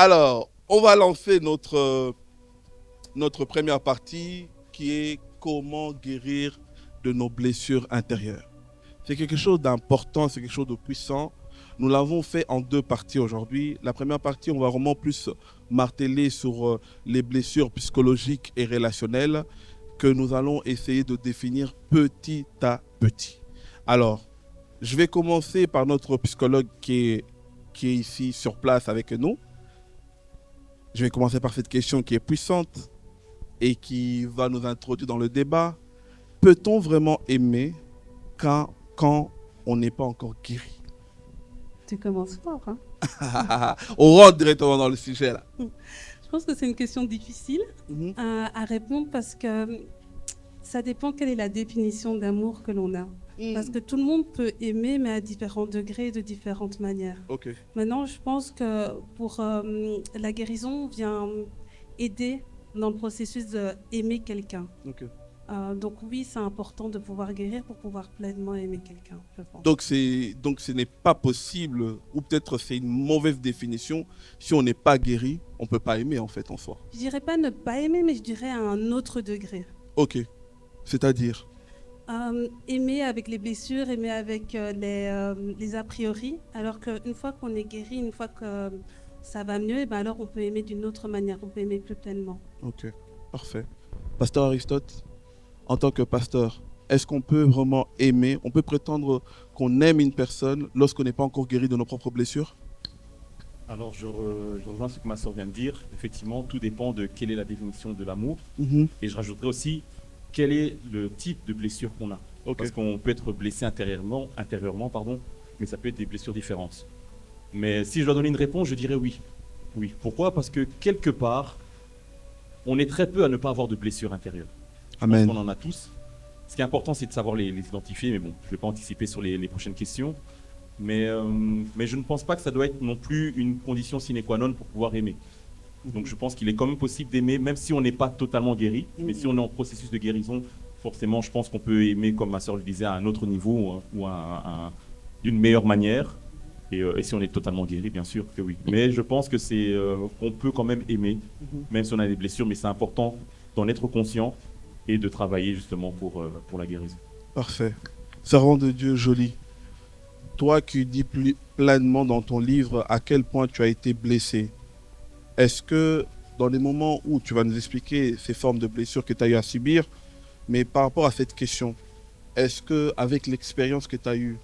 Alors, on va lancer notre première partie qui est comment guérir de nos blessures intérieures. C'est quelque chose d'important, c'est quelque chose de puissant. Nous l'avons fait en deux parties aujourd'hui. La première partie, on va vraiment plus marteler sur les blessures psychologiques et relationnelles que nous allons essayer de définir petit à petit. Alors, je vais commencer par notre psychologue qui est ici sur place avec nous. Je vais commencer par cette question qui est puissante et qui va nous introduire dans le débat. Peut-on vraiment aimer quand on n'est pas encore guéri? Tu commences fort, hein? On rentre directement dans le sujet là. Je pense que c'est une question difficile à répondre parce que ça dépend quelle est la définition d'amour que l'on a. Parce que tout le monde peut aimer, mais à différents degrés et de différentes manières. Okay. Maintenant, je pense que pour la guérison vient aider dans le processus d'aimer quelqu'un. Okay. Donc oui, c'est important de pouvoir guérir pour pouvoir pleinement aimer quelqu'un, je pense. Donc ce n'est pas possible, ou peut-être c'est une mauvaise définition, si on n'est pas guéri, on ne peut pas aimer en fait en soi. Je dirais pas ne pas aimer, mais je dirais à un autre degré. Ok, c'est-à-dire aimer avec les blessures, aimer avec les a priori, alors qu'une fois qu'on est guéri, une fois que ça va mieux, et ben alors on peut aimer d'une autre manière, on peut aimer plus pleinement. Ok, parfait. Pasteur Aristote, en tant que pasteur, est-ce qu'on peut vraiment aimer, on peut prétendre qu'on aime une personne lorsqu'on n'est pas encore guéri de nos propres blessures? Alors, je rejoins ce que ma soeur vient de dire. Effectivement, tout dépend de quelle est la définition de l'amour. Et je rajouterai aussi quel est le type de blessure qu'on a. Okay. Parce qu'on peut être blessé intérieurement, mais ça peut être des blessures différentes. Mais si je dois donner une réponse, je dirais oui. Oui. Pourquoi? Parce que quelque part, on est très peu à ne pas avoir de blessures intérieures. Amen. On en a tous. Ce qui est important, c'est de savoir les identifier. Mais bon, je ne vais pas anticiper sur les prochaines questions. Mais je ne pense pas que ça doit être non plus une condition sine qua non pour pouvoir aimer. Donc je pense qu'il est quand même possible d'aimer, même si on n'est pas totalement guéri. Mais si on est en processus de guérison, forcément, je pense qu'on peut aimer, comme ma soeur le disait, à un autre niveau ou d'une meilleure manière. Et si on est totalement guéri, bien sûr que oui. Mais je pense que qu'on peut quand même aimer, même si on a des blessures. Mais c'est important d'en être conscient et de travailler justement pour la guérison. Parfait. Servant de Dieu, Jolie. Toi qui dis pleinement dans ton livre à quel point tu as été blessé, est-ce que dans les moments où tu vas nous expliquer ces formes de blessures que tu as eu à subir, mais par rapport à cette question, est-ce qu'avec l'expérience que tu as eue,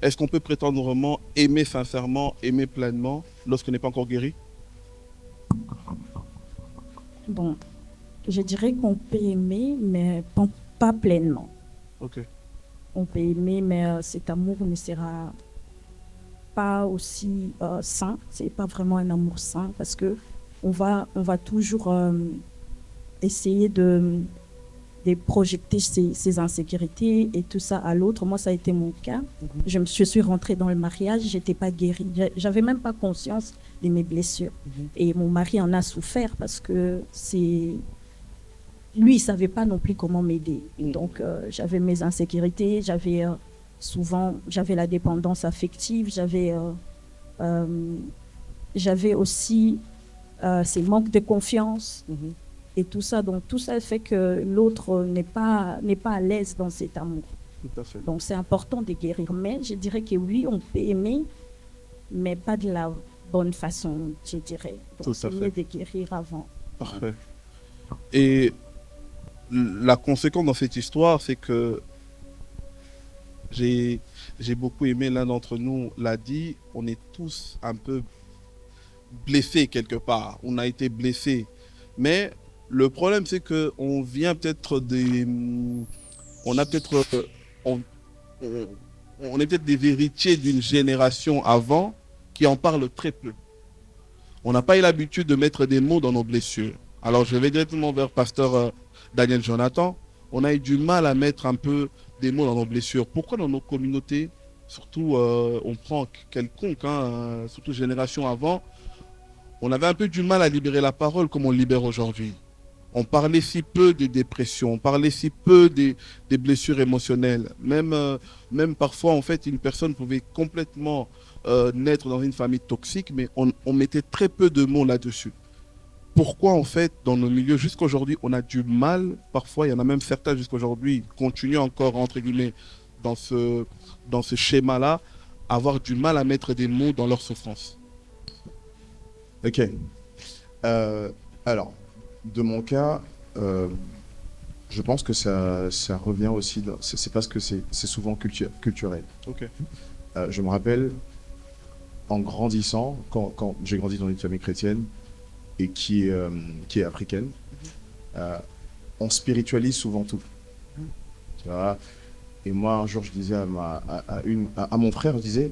est-ce qu'on peut prétendre vraiment aimer sincèrement, aimer pleinement lorsqu'on n'est pas encore guéri? Bon, je dirais qu'on peut aimer, mais pas pleinement. Ok. On peut aimer, mais cet amour ne sera pas aussi sain. C'est pas vraiment un amour sain parce que on va toujours essayer de projeter ses insécurités et tout ça à l'autre. Moi, ça a été mon cas. Je suis rentrée dans le mariage, j'étais pas guérie. J'avais même pas conscience de mes blessures. Et mon mari en a souffert parce que lui, il savait pas non plus comment m'aider. Donc, j'avais mes insécurités, j'avais la dépendance affective, j'avais aussi ces manques de confiance et tout ça. Donc, tout ça fait que l'autre n'est pas à l'aise dans cet amour. Tout à fait. Donc, c'est important de guérir. Mais je dirais que oui, on peut aimer, mais pas de la bonne façon, je dirais. Donc, c'est mieux de guérir avant. Parfait. Et la conséquence dans cette histoire, c'est que j'ai beaucoup aimé, l'un d'entre nous l'a dit, on est tous un peu blessés quelque part. On a été blessés. Mais le problème, c'est qu'on vient peut-être on est peut-être des héritiers d'une génération avant qui en parle très peu. On n'a pas eu l'habitude de mettre des mots dans nos blessures. Alors, je vais directement vers pasteur Daniel Jonathan. On a eu du mal à mettre un peu des mots dans nos blessures. Pourquoi dans nos communautés, surtout on prend quelconque, surtout génération avant, on avait un peu du mal à libérer la parole comme on libère aujourd'hui. On parlait si peu de dépression, on parlait si peu des blessures émotionnelles. Même parfois, en fait, une personne pouvait complètement naître dans une famille toxique, mais on mettait très peu de mots là-dessus. Pourquoi, en fait, dans nos milieux, jusqu'à aujourd'hui, on a du mal, parfois, il y en a même certains jusqu'à aujourd'hui, continuent encore, entre guillemets, dans ce schéma-là, avoir du mal à mettre des mots dans leur souffrance. Ok. Alors, de mon cas, je pense que ça revient aussi, c'est parce que c'est souvent culturel. Ok. Je me rappelle, en grandissant, quand j'ai grandi dans une famille chrétienne et qui est africaine, on spiritualise souvent tout. Tu vois. Et moi, un jour, je disais à mon frère, je disais,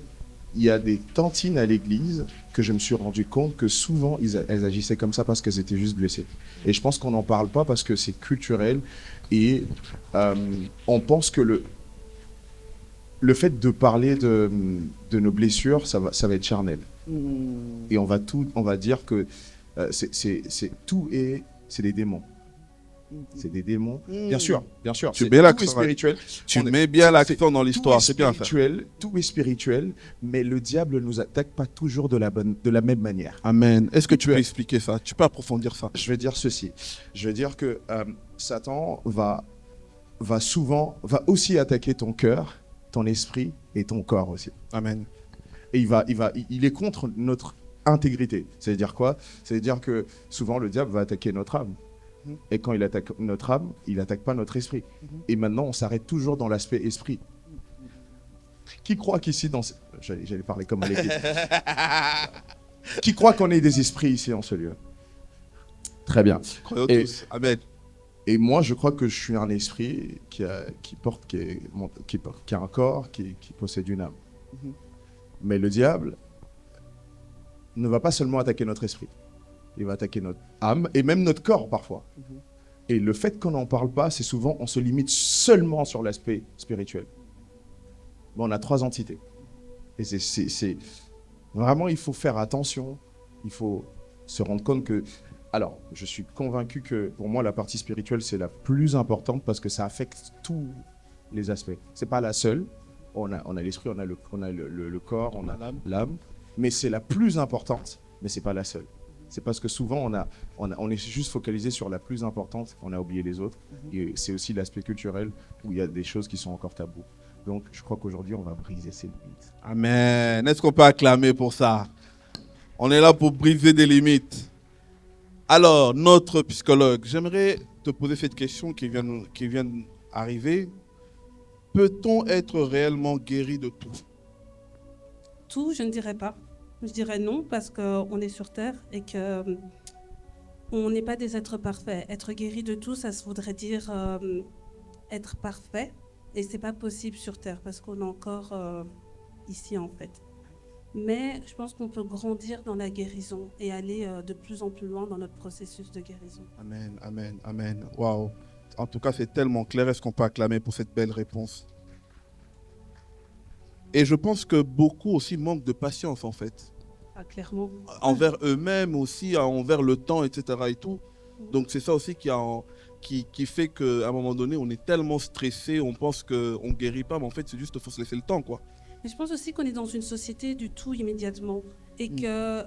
il y a des tantines à l'église que je me suis rendu compte que souvent, elles agissaient comme ça parce qu'elles étaient juste blessées. Et je pense qu'on n'en parle pas parce que c'est culturel et on pense que le fait de parler de nos blessures, ça va être charnel. Et on va dire que c'est des démons. C'est des démons. Bien sûr. Tu mets l'accent, tout est spirituel. Tu mets bien l'accent dans l'histoire, c'est bien ça. Tout est spirituel, mais le diable ne nous attaque pas toujours de la même manière. Amen. Est-ce que tu peux expliquer ça? Tu peux approfondir ça? Je vais dire ceci. Je vais dire que Satan va aussi attaquer ton cœur, ton esprit et ton corps aussi. Amen. Et il est contre notre intégrité. Ça veut dire quoi? Ça veut dire que souvent le diable va attaquer notre âme. Et quand il attaque notre âme, il n'attaque pas notre esprit. Et maintenant, on s'arrête toujours dans l'aspect esprit. Qui croit qu'ici, j'allais parler comme à l'église. Qui croit qu'on est des esprits ici en ce lieu? Très bien. Croyons tous. Amen. Et moi, je crois que je suis un esprit qui a un corps, qui possède une âme. Mais le diable ne va pas seulement attaquer notre esprit. Il va attaquer notre âme et même notre corps parfois. Et le fait qu'on n'en parle pas, c'est souvent on se limite seulement sur l'aspect spirituel. Mais on a 3 entités. Et c'est vraiment, il faut faire attention. Il faut se rendre compte que... Alors, je suis convaincu que pour moi, la partie spirituelle, c'est la plus importante parce que ça affecte tous les aspects. C'est pas la seule. On a l'esprit, on a le corps, on a l'âme. Mais c'est la plus importante, mais c'est pas la seule. C'est parce que souvent, on est juste focalisé sur la plus importante, on a oublié les autres. Et c'est aussi l'aspect culturel où il y a des choses qui sont encore tabous. Donc, je crois qu'aujourd'hui, on va briser ces limites. Amen. Est-ce qu'on peut acclamer pour ça? On est là pour briser des limites. Alors, notre psychologue, j'aimerais te poser cette question qui vient d'arriver. Peut-on être réellement guéri de tout? Tout, je ne dirais pas. Je dirais non, parce qu'on est sur Terre et qu'on n'est pas des êtres parfaits. Être guéri de tout, ça voudrait dire être parfait. Et ce n'est pas possible sur Terre, parce qu'on est encore ici, en fait. Mais je pense qu'on peut grandir dans la guérison et aller de plus en plus loin dans notre processus de guérison. Amen, amen, amen. Waouh. En tout cas, c'est tellement clair. Est-ce qu'on peut acclamer pour cette belle réponse? Et je pense que beaucoup aussi manquent de patience, en fait. Ah, clairement. Envers eux-mêmes aussi, envers le temps, etc. et tout. Donc, c'est ça aussi qui fait qu'à un moment donné, on est tellement stressé, on pense qu'on ne guérit pas, mais en fait, c'est juste qu'il faut se laisser le temps, quoi. Mais je pense aussi qu'on est dans une société du tout immédiatement et que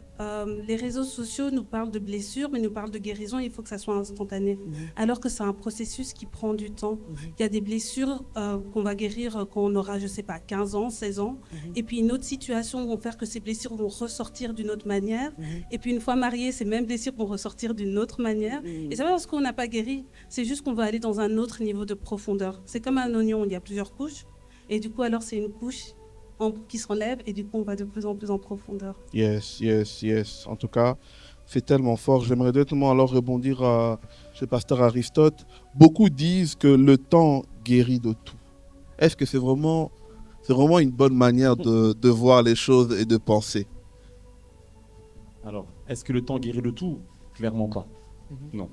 les réseaux sociaux nous parlent de blessures, mais nous parlent de guérison, et il faut que ça soit instantané. Alors que c'est un processus qui prend du temps. Il y a des blessures qu'on va guérir quand on aura, je ne sais pas, 15 ans, 16 ans. Et puis une autre situation va faire que ces blessures vont ressortir d'une autre manière. Et puis une fois mariés, ces mêmes blessures vont ressortir d'une autre manière. Et c'est pas parce qu'on n'a pas guéri, c'est juste qu'on va aller dans un autre niveau de profondeur. C'est comme un oignon, il y a plusieurs couches. Et du coup, alors c'est une couche qui s'enlève et du coup on va de plus en plus en profondeur. Yes. En tout cas, c'est tellement fort. J'aimerais directement alors rebondir chez Pasteur Aristote. Beaucoup disent que le temps guérit de tout. Est-ce que c'est vraiment une bonne manière de voir les choses et de penser? Alors, est-ce que le temps guérit de tout? Clairement pas. Non.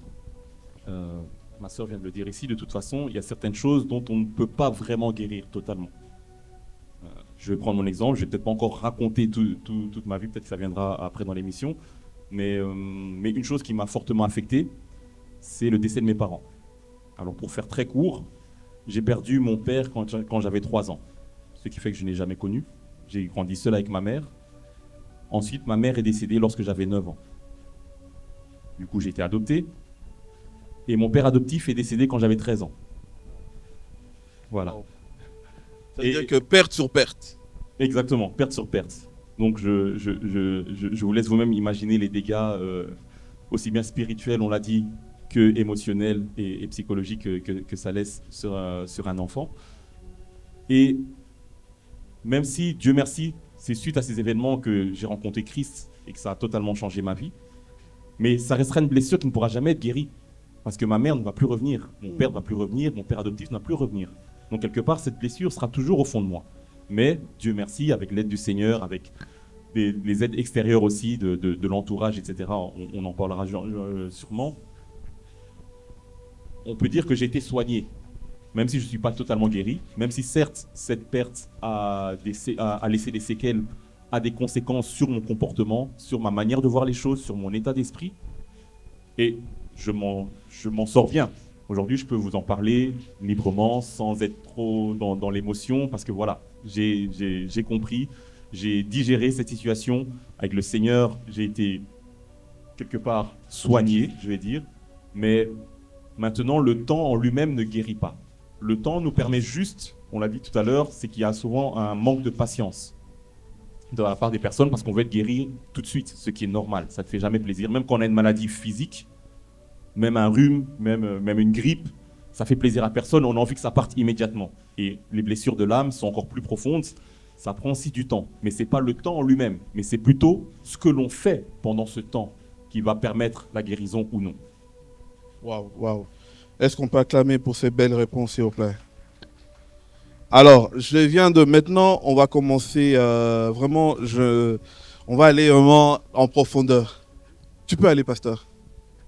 Ma sœur vient de le dire ici. De toute façon, il y a certaines choses dont on ne peut pas vraiment guérir totalement. Je vais prendre mon exemple, je ne vais peut-être pas encore raconter toute ma vie, peut-être que ça viendra après dans l'émission, mais une chose qui m'a fortement affecté, c'est le décès de mes parents. Alors pour faire très court, j'ai perdu mon père quand j'avais 3 ans, ce qui fait que je n'ai jamais connu. J'ai grandi seul avec ma mère, Ensuite, ma mère est décédée lorsque j'avais 9 ans. Du coup, j'ai été adopté. Et mon père adoptif est décédé quand j'avais 13 ans. Voilà. C'est-à-dire que perte sur perte. Exactement, perte sur perte. Donc je vous laisse vous-même imaginer les dégâts aussi bien spirituels, on l'a dit, que émotionnels et psychologiques que ça laisse sur un enfant. Et même si, Dieu merci, c'est suite à ces événements que j'ai rencontré Christ et que ça a totalement changé ma vie, mais ça restera une blessure qui ne pourra jamais être guérie. Parce que ma mère ne va plus revenir, mon père ne va plus revenir, mon père adoptif ne va plus revenir. Donc quelque part, cette blessure sera toujours au fond de moi. Mais Dieu merci, avec l'aide du Seigneur, avec les aides extérieures aussi de l'entourage, etc., on en parlera sûrement, on peut dire que j'ai été soigné, même si je ne suis pas totalement guéri, même si certes, cette perte a laissé des séquelles, a des conséquences sur mon comportement, sur ma manière de voir les choses, sur mon état d'esprit. Et je m'en sors bien. Aujourd'hui, je peux vous en parler librement, sans être trop dans l'émotion, parce que voilà, j'ai compris, j'ai digéré cette situation. Avec le Seigneur, j'ai été quelque part soigné, je vais dire. Mais maintenant, le temps en lui-même ne guérit pas. Le temps nous permet juste, on l'a dit tout à l'heure, c'est qu'il y a souvent un manque de patience de la part des personnes, parce qu'on veut être guéri tout de suite, ce qui est normal. Ça ne fait jamais plaisir. Même quand on a une maladie physique, même un rhume, même une grippe, ça fait plaisir à personne, on a envie que ça parte immédiatement. Et les blessures de l'âme sont encore plus profondes, ça prend aussi du temps. Mais ce n'est pas le temps en lui-même, mais c'est plutôt ce que l'on fait pendant ce temps qui va permettre la guérison ou non. Waouh, waouh. Est-ce qu'on peut acclamer pour ces belles réponses, s'il vous plaît? Alors, maintenant, on va commencer vraiment, on va aller vraiment en profondeur. Tu peux aller, pasteur.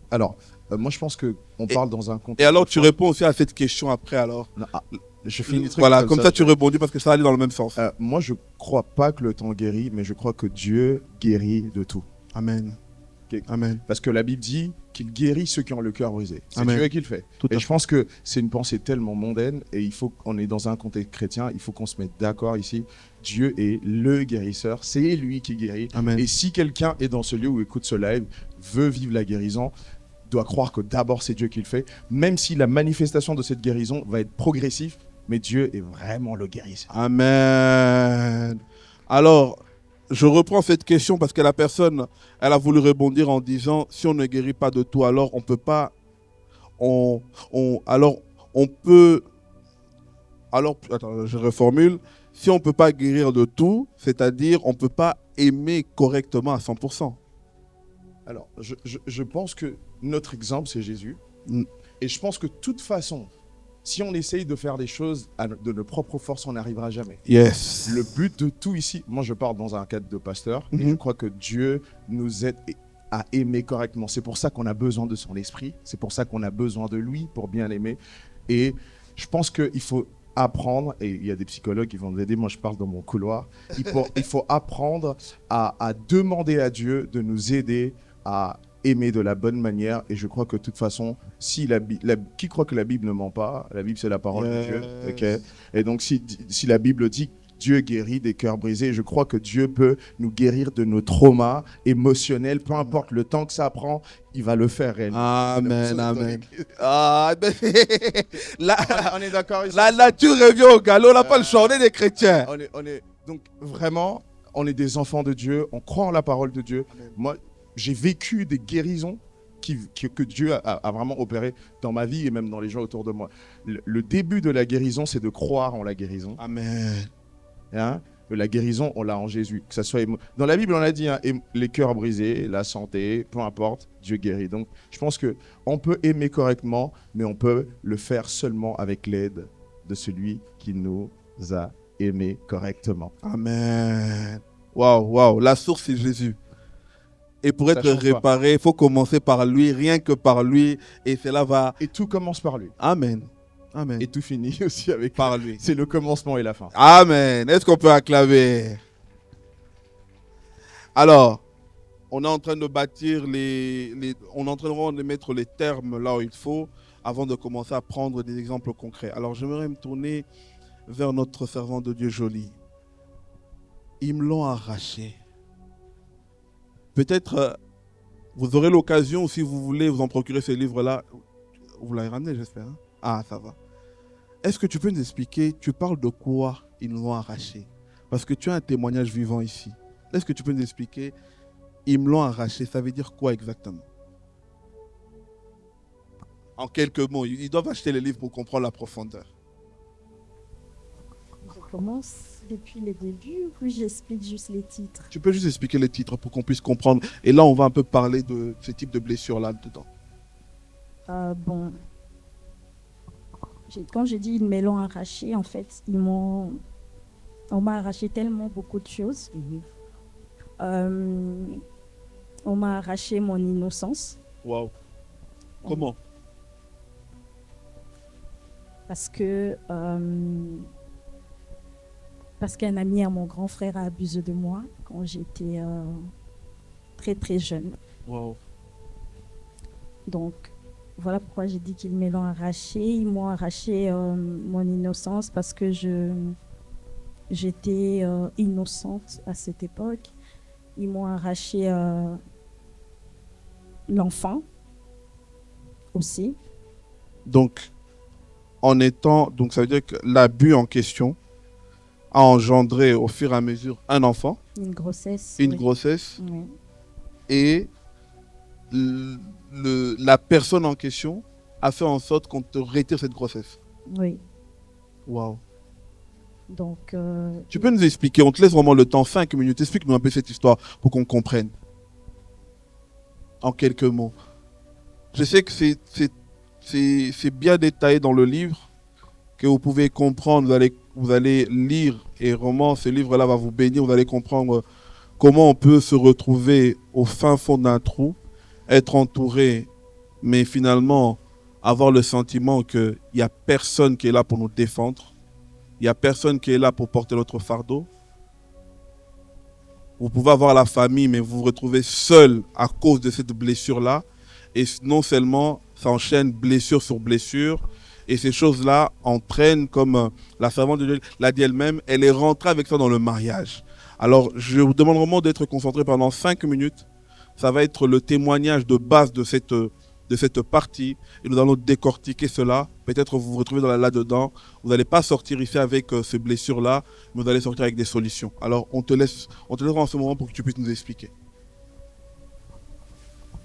Alors, moi, je pense qu'on parle dans un contexte... Et alors, tu réponds aussi à cette question après, alors. Non, je finis le truc voilà, comme ça, tu rebondis parce que ça va aller dans le même sens. Moi, je ne crois pas que le temps guérit, mais je crois que Dieu guérit de tout. Amen. Okay. Amen. Parce que la Bible dit qu'il guérit ceux qui ont le cœur brisé. C'est Amen. Dieu qui le fait. Et je pense que c'est une pensée tellement mondaine et il faut qu'on est dans un contexte chrétien, il faut qu'on se mette d'accord ici. Dieu est le guérisseur, c'est lui qui guérit. Amen. Et si quelqu'un est dans ce lieu ou écoute ce live, veut vivre la guérison, doit croire que d'abord c'est Dieu qui le fait, même si la manifestation de cette guérison va être progressive, mais Dieu est vraiment le guérisseur. Amen. Alors, je reprends cette question parce que la personne, elle a voulu rebondir en disant, si on ne guérit pas de tout, alors on peut pas, attends, je reformule, si on peut pas guérir de tout, c'est-à-dire on peut pas aimer correctement à 100%. Alors, je pense que notre exemple, c'est Jésus. Et je pense que de toute façon, si on essaye de faire des choses de nos propres forces, on n'arrivera jamais. Yes. Le but de tout ici, moi je parle dans un cadre de pasteur, et je crois que Dieu nous aide à aimer correctement. C'est pour ça qu'on a besoin de son esprit, c'est pour ça qu'on a besoin de lui pour bien aimer. Et je pense qu'il faut apprendre, et il y a des psychologues qui vont nous aider, moi je parle dans mon couloir, il faut apprendre à demander à Dieu de nous aider à aimer de la bonne manière. Et je crois que de toute façon, si qui croit que la Bible ne ment pas, la Bible c'est la parole de Dieu. Okay? Et donc si la Bible dit que Dieu guérit des cœurs brisés, je crois que Dieu peut nous guérir de nos traumas émotionnels, peu importe le temps que ça prend, il va le faire réellement. Amen, amen. Ah, là, on est d'accord ici. La nature revient au galop, on n'a pas le choix, on est des chrétiens. Donc vraiment, on est des enfants de Dieu, on croit en la parole de Dieu. Amen. Moi, j'ai vécu des guérisons que Dieu a vraiment opérées dans ma vie et même dans les gens autour de moi. Le début de la guérison, c'est de croire en la guérison. Amen. Hein? La guérison, on l'a en Jésus. Que ça soit dans la Bible, on a dit hein, les cœurs brisés, la santé, peu importe, Dieu guérit. Donc, je pense qu'on peut aimer correctement, mais on peut le faire seulement avec l'aide de celui qui nous a aimés correctement. Amen. Waouh, waouh. La source, c'est Jésus. Et pour être réparé, il faut commencer par lui, rien que par lui, et cela va... Et tout commence par lui. Amen. Amen. Et tout finit aussi avec par lui. C'est le commencement et la fin. Amen. Est-ce qu'on peut acclamer? Alors, on est en train de bâtir on est en train de mettre les termes là où il faut avant de commencer à prendre des exemples concrets. Alors, j'aimerais me tourner vers notre servant de Dieu Joly. Ils me l'ont arraché. peut-être vous aurez l'occasion, si vous voulez vous en procurer ces livres-là. Vous l'avez ramené, j'espère. Hein? Ah, ça va. Est-ce que tu peux nous expliquer, tu parles de quoi ils nous l'ont arraché? Parce que tu as un témoignage vivant ici. Est-ce que tu peux nous expliquer, ils me l'ont arraché, ça veut dire quoi exactement? En quelques mots, ils doivent acheter les livres pour comprendre la profondeur. Je commence depuis le début ou puis j'explique juste les titres? Tu peux juste expliquer les titres pour qu'on puisse comprendre. Et là, on va un peu parler de ce type de blessures-là dedans. Bon, quand j'ai dit ils me l'ont arraché, en fait, on m'a arraché tellement beaucoup de choses. On m'a arraché mon innocence. Waouh. Comment? Parce qu'un ami à mon grand frère a abusé de moi quand j'étais très très jeune. Waouh. Donc voilà pourquoi j'ai dit qu'ils me l'ont arraché. Ils m'ont arraché mon innocence parce que j'étais innocente à cette époque. Ils m'ont arraché l'enfant aussi. Donc, donc ça veut dire que l'abus en question a engendré au fur et à mesure un enfant, Une grossesse. une oui. grossesse, Oui. et la personne en question a fait en sorte qu'on te retire cette grossesse. Oui. Waouh. Donc, Tu peux nous expliquer, on te laisse vraiment le temps, 5 minutes, explique-nous un peu cette histoire pour qu'on comprenne. En quelques mots. Je sais que c'est bien détaillé dans le livre, que vous pouvez comprendre, vous allez lire, et vraiment ce livre-là va vous bénir, vous allez comprendre comment on peut se retrouver au fin fond d'un trou, être entouré, mais finalement avoir le sentiment qu'il n'y a personne qui est là pour nous défendre, il n'y a personne qui est là pour porter notre fardeau. Vous pouvez avoir la famille, mais vous vous retrouvez seul à cause de cette blessure-là. Et non seulement, ça enchaîne blessure sur blessure. Et ces choses-là entraînent, comme la servante de Dieu l'a dit elle-même, elle est rentrée avec ça dans le mariage. Alors, je vous demande vraiment d'être concentré pendant 5 minutes. Ça va être le témoignage de base de cette partie. Et nous allons décortiquer cela. Peut-être vous vous retrouvez là-dedans. Vous n'allez pas sortir ici avec ces blessures-là, mais vous allez sortir avec des solutions. Alors, on te laisse en ce moment pour que tu puisses nous expliquer.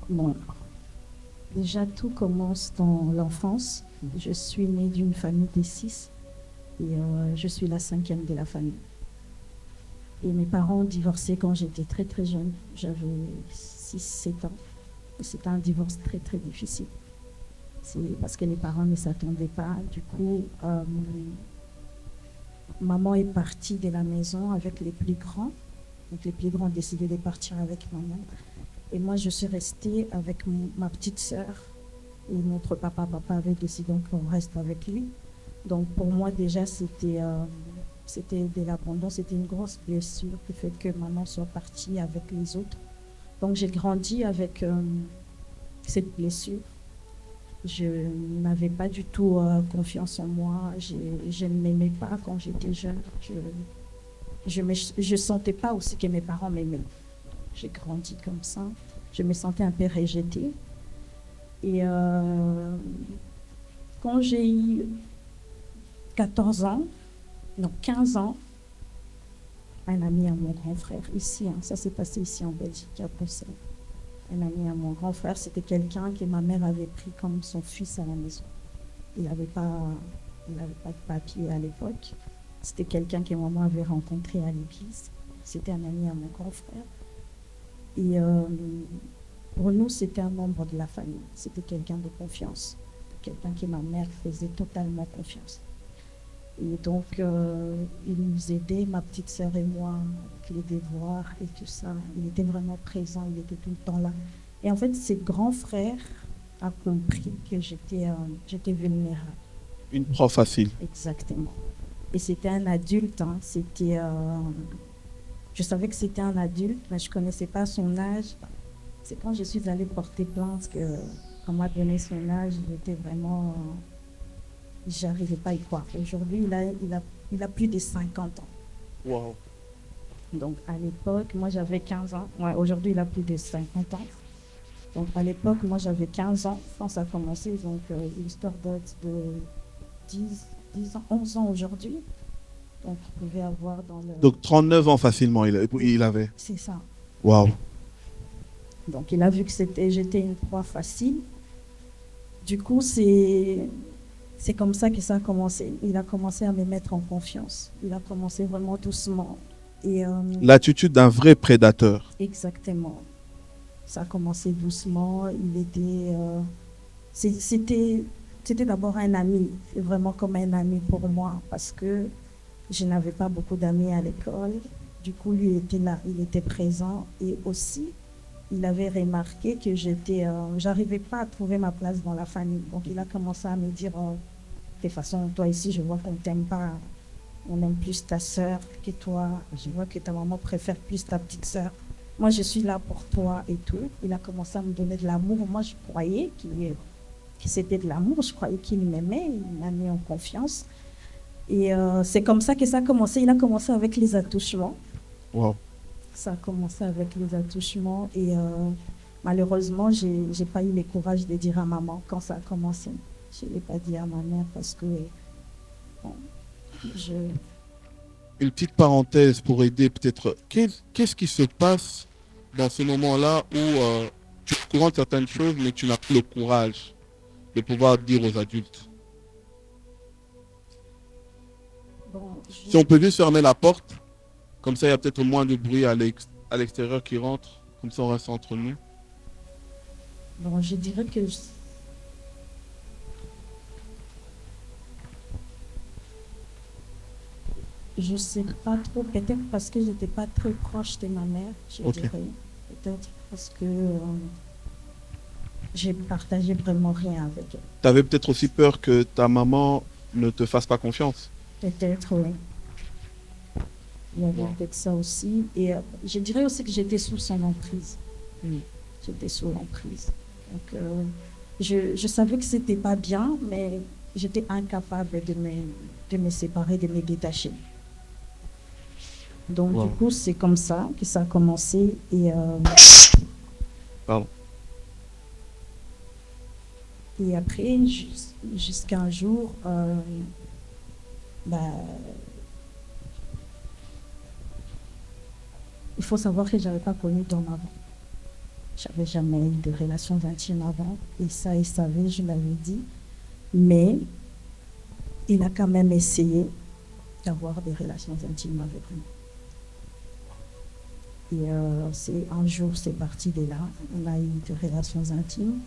bon. Déjà, tout commence dans l'enfance. Je suis née d'une famille de 6 et je suis la 5e de la famille. Et mes parents ont divorcé quand j'étais très très jeune. J'avais 6-7 ans. C'était un divorce très très difficile. C'est parce que les parents ne s'attendaient pas. Du coup, maman est partie de la maison avec les plus grands. Donc les plus grands ont décidé de partir avec maman. Et moi, je suis restée avec ma petite sœur. Et notre papa avait décidé qu'on reste avec lui. Donc pour moi, déjà, c'était de l'abandon. C'était une grosse blessure, le fait que maman soit partie avec les autres. Donc j'ai grandi avec cette blessure. Je n'avais pas du tout confiance en moi. Je ne m'aimais pas quand j'étais jeune. Je ne sentais pas aussi que mes parents m'aimaient. J'ai grandi comme ça. Je me sentais un peu rejetée. Et quand j'ai eu 14 ans, non 15 ans, un ami à mon grand frère, ici, ça s'est passé ici en Belgique, à Bruxelles. Un ami à mon grand frère, c'était quelqu'un que ma mère avait pris comme son fils à la maison. Il n'avait pas de papier à l'époque. C'était quelqu'un que maman avait rencontré à l'église. C'était un ami à mon grand frère. Et pour nous, c'était un membre de la famille. C'était quelqu'un de confiance. Quelqu'un que ma mère faisait totalement confiance. Et donc, il nous aidait, ma petite sœur et moi, avec les devoirs et tout ça. Il était vraiment présent, il était tout le temps là. Et en fait, ses grands frères a compris que j'étais vulnérable. Une proie facile. Exactement. Et c'était un adulte. Hein. Je savais que c'était un adulte, mais je ne connaissais pas son âge. C'est quand je suis allée porter plainte qu'on m'a donné son âge, j'étais vraiment... j'arrivais pas à y croire. Aujourd'hui, il a plus de 50 ans. Wow. Donc, à l'époque, moi, j'avais 15 ans. Ouais, aujourd'hui, il a plus de 50 ans. Donc, à l'époque, moi, j'avais 15 ans quand ça a commencé. Donc, l'histoire date de 10 ans, 11 ans aujourd'hui. Donc, vous pouvez avoir dans le... Donc 39 ans facilement, il avait. C'est ça. Waouh. Donc, il a vu que j'étais une proie facile. Du coup, c'est comme ça que ça a commencé. Il a commencé à me mettre en confiance. Il a commencé vraiment doucement. Et, l'attitude d'un vrai prédateur. Exactement. Ça a commencé doucement. Il était... c'était d'abord un ami, vraiment comme un ami pour moi, parce que je n'avais pas beaucoup d'amis à l'école. Du coup, lui était là, il était présent. Et aussi, il avait remarqué que j'arrivais pas à trouver ma place dans la famille. Donc, il a commencé à me dire, de toute façon, toi ici, je vois qu'on t'aime pas. On aime plus ta sœur que toi. Je vois que ta maman préfère plus ta petite sœur. Moi, je suis là pour toi et tout. Il a commencé à me donner de l'amour. Moi, je croyais que c'était de l'amour. Je croyais qu'il m'aimait. Il m'a mis en confiance. Et c'est comme ça que ça a commencé. Il a commencé avec les attouchements. Wow. Ça a commencé avec les attouchements. Et malheureusement, je n'ai pas eu le courage de dire à maman quand ça a commencé. Je ne l'ai pas dit à ma mère parce que... Bon, Une petite parenthèse pour aider peut-être. Qu'est-ce qui se passe dans ce moment-là où tu es au courant de certaines choses, mais tu n'as plus le courage de pouvoir dire aux adultes? Bon, Si on peut juste fermer la porte, comme ça il y a peut-être moins de bruit à l'extérieur qui rentre, comme ça on reste entre nous. Bon, je dirais que... Je sais pas trop, peut-être parce que j'étais pas très proche de ma mère, je dirais. Peut-être parce que j'ai partagé vraiment rien avec elle. Tu avais peut-être aussi peur que ta maman ne te fasse pas confiance. Peut-être, oui. Il y avait peut-être ça aussi. Et je dirais aussi que j'étais sous son emprise. Oui, j'étais sous l'emprise. Donc, je savais que c'était pas bien, mais j'étais incapable de me séparer, de me détacher. Donc, du coup, c'est comme ça que ça a commencé. Et, Pardon. Et après, jusqu'à un jour, il faut savoir que je n'avais pas connu d'homme avant. Je n'avais jamais eu de relations intimes avant. Et ça, il savait, je l'avais dit. Mais il a quand même essayé d'avoir des relations intimes avec moi. Et un jour, c'est parti de là. On a eu des relations intimes.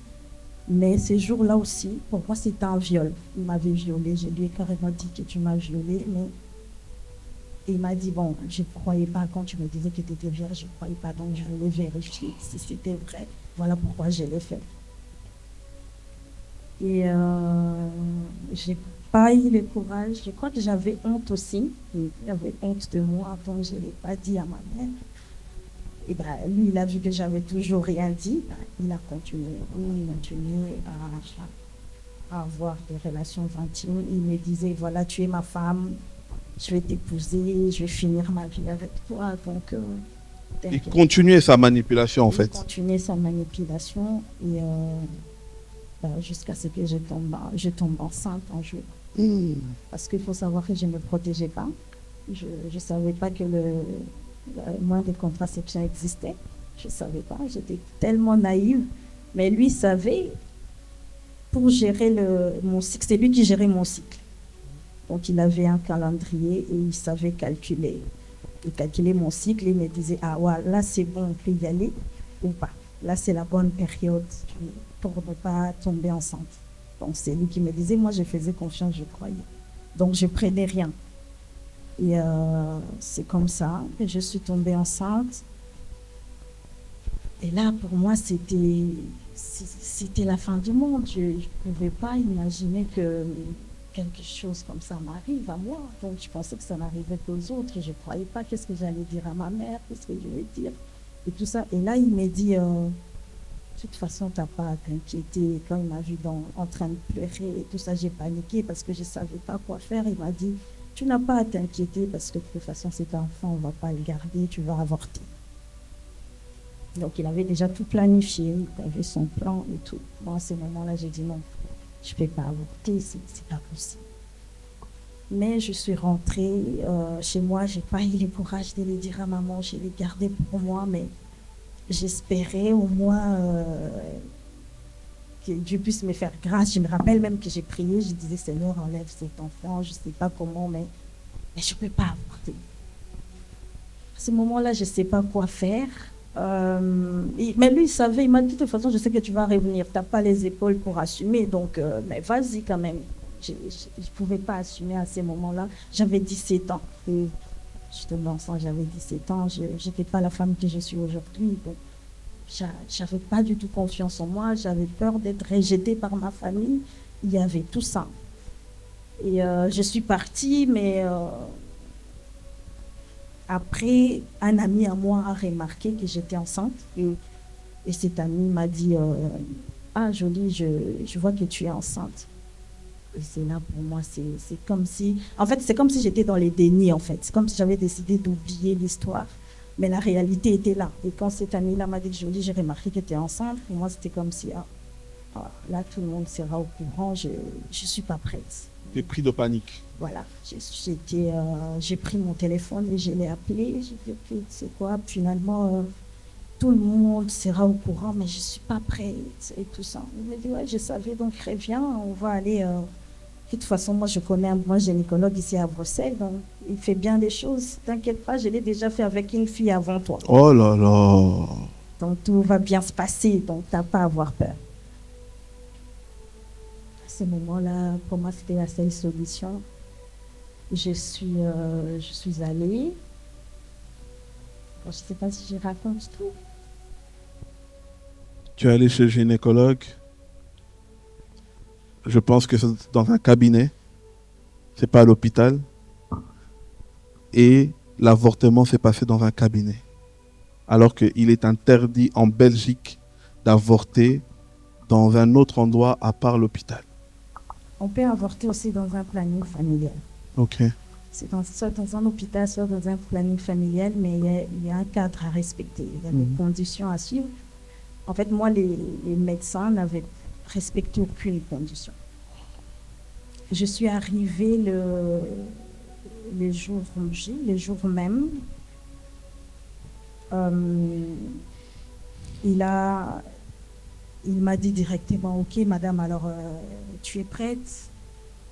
Mais ces jours-là aussi, pour moi, c'était un viol. Il m'avait violée. Je lui ai carrément dit que tu m'as violée. Mais il m'a dit, bon, je ne croyais pas quand tu me disais que tu étais vierge. Je ne croyais pas, donc je voulais vérifier si c'était vrai. Voilà pourquoi je l'ai fait. Et je n'ai pas eu le courage. Je crois que j'avais honte aussi. J'avais honte de moi, donc je ne l'ai pas dit à ma mère. Et lui, il a vu que j'avais toujours rien dit. Il a continué à avoir des relations intimes. Il me disait, voilà, tu es ma femme, je vais t'épouser, je vais finir ma vie avec toi. Donc, il continuait sa manipulation, en fait. Il continuait sa manipulation et jusqu'à ce que je tombe enceinte un jour. Parce qu'il faut savoir que je ne me protégeais pas. Je ne savais pas que le moyen de contraception existait. Je ne savais pas, j'étais tellement naïve. Mais lui savait, pour gérer mon cycle, c'est lui qui gérait mon cycle. Donc il avait un calendrier et il savait calculer. Il calculait mon cycle et il me disait, ah ouais, là c'est bon, on peut y aller ou pas. Là c'est la bonne période pour ne pas tomber enceinte. Donc c'est lui qui me disait, moi je faisais confiance, je croyais. Donc je prenais rien. Et c'est comme ça que je suis tombée enceinte. Et là, pour moi, c'était la fin du monde. Je ne pouvais pas imaginer que quelque chose comme ça m'arrive à moi. Donc, je pensais que ça n'arrivait qu'aux autres. Et je ne croyais pas qu'est-ce que j'allais dire à ma mère, qu'est-ce que je vais dire. Et tout ça. Et là, il m'a dit, de toute façon, tu n'as pas à t'inquiéter. Quand il m'a vu en train de pleurer et tout ça, j'ai paniqué parce que je ne savais pas quoi faire. Il m'a dit, tu n'as pas à t'inquiéter parce que de toute façon, cet enfant, on ne va pas le garder, tu vas avorter. Donc, il avait déjà tout planifié, il avait son plan et tout. Moi, à ce moment-là, j'ai dit non, je ne peux pas avorter, c'est pas possible. Mais je suis rentrée chez moi, je n'ai pas eu le courage de le dire à maman, je l'ai gardé pour moi, mais j'espérais au moins que Dieu puisse me faire grâce. Je me rappelle même que j'ai prié, je disais Seigneur, enlève cet enfant, je ne sais pas comment, mais je ne peux pas avorter. À ce moment-là, je ne sais pas quoi faire. Mais lui, il savait, il m'a dit de toute façon, je sais que tu vas revenir, tu n'as pas les épaules pour assumer, donc mais vas-y quand même. Je ne pouvais pas assumer à ces moments-là. J'avais 17 ans. J'étais enceinte, j'avais 17 ans. Je n'étais pas la femme que je suis aujourd'hui. Je n'avais pas du tout confiance en moi. J'avais peur d'être rejetée par ma famille. Il y avait tout ça. Et je suis partie, mais après, un ami à moi a remarqué que j'étais enceinte. Et cet ami m'a dit ah, Jolie, je vois que tu es enceinte. Et c'est là, pour moi, c'est comme si... En fait, c'est comme si j'étais dans les dénis, en fait. C'est comme si j'avais décidé d'oublier l'histoire. Mais la réalité était là. Et quand cet ami-là m'a dit, Jolie, j'ai remarqué que tu es enceinte, pour moi, c'était comme si, là, tout le monde sera au courant, je ne suis pas prête. Tu es pris de panique. Voilà. J'ai pris mon téléphone et je l'ai appelé. J'ai dit, c'est quoi? Finalement... tout le monde sera au courant, mais je ne suis pas prête et tout ça. Il m'a dit, ouais, je savais, donc reviens, on va aller... De toute façon, moi, je connais un gynécologue ici à Bruxelles, donc il fait bien des choses. T'inquiète pas, je l'ai déjà fait avec une fille avant toi. Oh là là. Donc, tout va bien se passer, donc tu n'as pas à avoir peur. À ce moment-là, pour moi, c'était la seule solution. Je suis allée... Bon, je ne sais pas si je raconte tout. Tu es allé chez le gynécologue. Je pense que c'est dans un cabinet. C'est pas à l'hôpital. Et l'avortement s'est passé dans un cabinet. Alors qu'il est interdit en Belgique d'avorter dans un autre endroit à part l'hôpital. On peut avorter aussi dans un planning familial. Ok. C'est soit dans un hôpital, soit dans un planning familial, mais il y a un cadre à respecter. Il y a des conditions à suivre. En fait, moi, les médecins n'avaient respecté aucune condition. Je suis arrivée les jours même. Il m'a dit directement, ok, madame, alors tu es prête?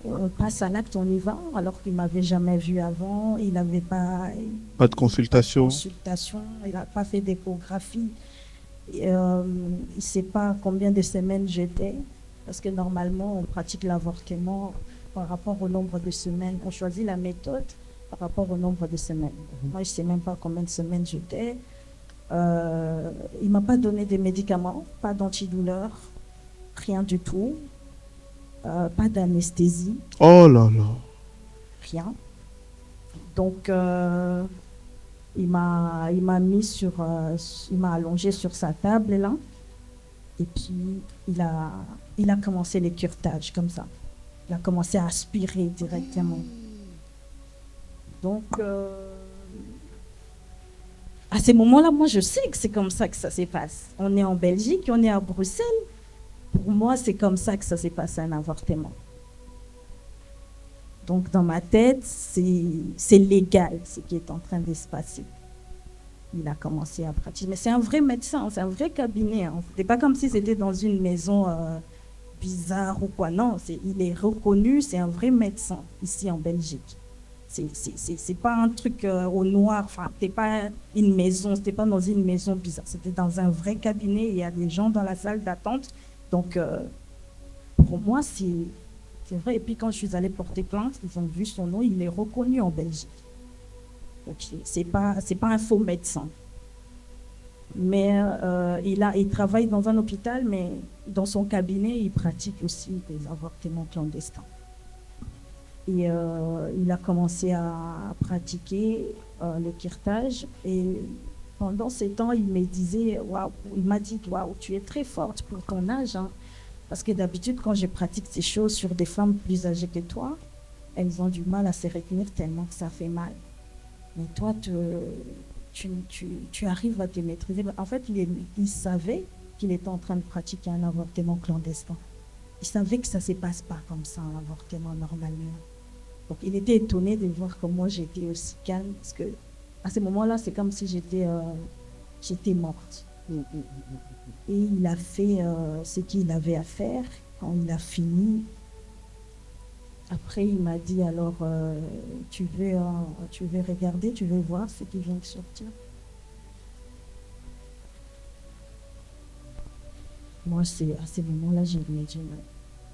On passe à l'acte, on y va, alors qu'il ne m'avait jamais vu avant, il n'avait pas... Pas de consultation. Il n'a pas fait d'échographie. Il ne sait pas combien de semaines j'étais, parce que normalement, on pratique l'avortement par rapport au nombre de semaines. On choisit la méthode par rapport au nombre de semaines. Moi, je ne sais même pas combien de semaines j'étais. Il ne m'a pas donné de médicaments, pas d'antidouleur, rien du tout. Pas d'anesthésie. Oh là là. Rien. Donc, il m'a allongé sur sa table là. Et puis, il a commencé les curetages comme ça. Il a commencé à aspirer directement. Donc, à ces moments-là, moi, je sais que c'est comme ça que ça se passe. On est en Belgique, on est à Bruxelles. Pour moi, c'est comme ça que ça s'est passé, un avortement. Donc, dans ma tête, c'est légal ce qui est en train de se passer. Il a commencé à pratiquer. Mais c'est un vrai médecin, c'est un vrai cabinet. Hein. Ce n'était pas comme si c'était dans une maison bizarre ou quoi. Non, il est reconnu, c'est un vrai médecin ici en Belgique. C'est pas un truc au noir. Enfin, c'était pas une maison, c'était pas dans une maison bizarre. C'était dans un vrai cabinet. Il y a des gens dans la salle d'attente. Donc, pour moi, c'est vrai. Et puis, quand je suis allée porter plainte, ils ont vu son nom, il est reconnu en Belgique. Donc, c'est pas un faux médecin. Mais il travaille dans un hôpital, mais dans son cabinet, il pratique aussi des avortements clandestins. Et il a commencé à pratiquer le curetage. Et pendant ces temps, il me disait, waouh, il m'a dit, waouh, tu es très forte pour ton âge. Hein. Parce que d'habitude, quand je pratique ces choses sur des femmes plus âgées que toi, elles ont du mal à se retenir tellement que ça fait mal. Mais toi, tu arrives à te maîtriser. En fait, il savait qu'il était en train de pratiquer un avortement clandestin. Il savait que ça ne se passe pas comme ça, un avortement normalement. Donc, il était étonné de voir que moi, j'étais aussi calme. Parce que à ce moment-là, c'est comme si j'étais morte. Et il a fait ce qu'il avait à faire. Quand il a fini, après, il m'a dit, alors, tu veux regarder, tu veux voir ce qui vient de sortir. Moi, à ce moment-là, j'ai dit,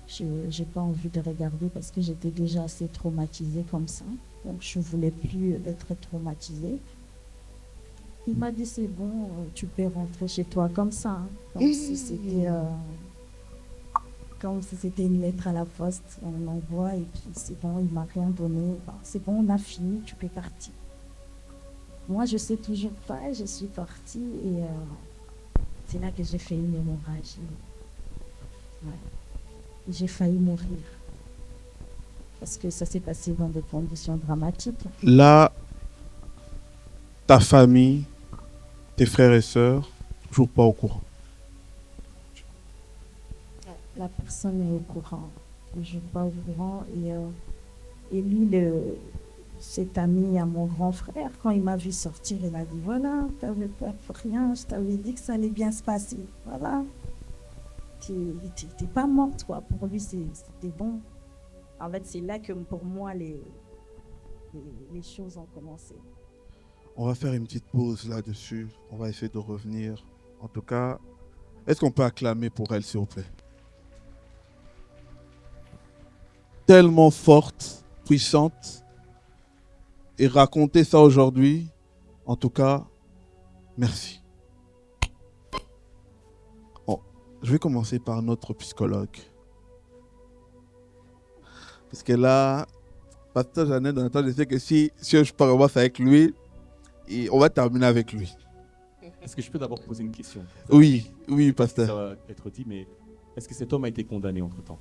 je n'ai pas envie de regarder parce que j'étais déjà assez traumatisée comme ça. Donc, je ne voulais plus être traumatisée. Il m'a dit, c'est bon, tu peux rentrer chez toi comme ça. Hein. Comme si c'était une lettre à la poste, on envoie et puis c'est bon, il ne m'a rien donné. Bon, c'est bon, on a fini, tu peux partir. Moi, je ne sais toujours pas, je suis partie et c'est là que j'ai fait une hémorragie. Ouais. J'ai failli mourir parce que ça s'est passé dans des conditions dramatiques. Là, ta famille, tes frères et sœurs, toujours pas au courant. La personne est au courant, je ne suis pas au courant. Et lui, cet ami à mon grand frère, quand il m'a vu sortir, il a dit, voilà, tu n'avais peur pour rien, je t'avais dit que ça allait bien se passer. Voilà. Tu n'étais pas morte, quoi. Pour lui, c'était bon. En fait, c'est là que pour moi, les choses ont commencé. On va faire une petite pause là-dessus. On va essayer de revenir. En tout cas, est-ce qu'on peut acclamer pour elle, s'il vous plaît? Tellement forte, puissante. Et raconter ça aujourd'hui, en tout cas, merci. Bon, je vais commencer par notre psychologue. Parce que là, Pasteur Jeannette, je sais que si je commence avec lui, on va terminer avec lui. Est-ce que je peux d'abord poser une question? Oui, Pasteur. Ça va être dit, mais est-ce que cet homme a été condamné entre-temps?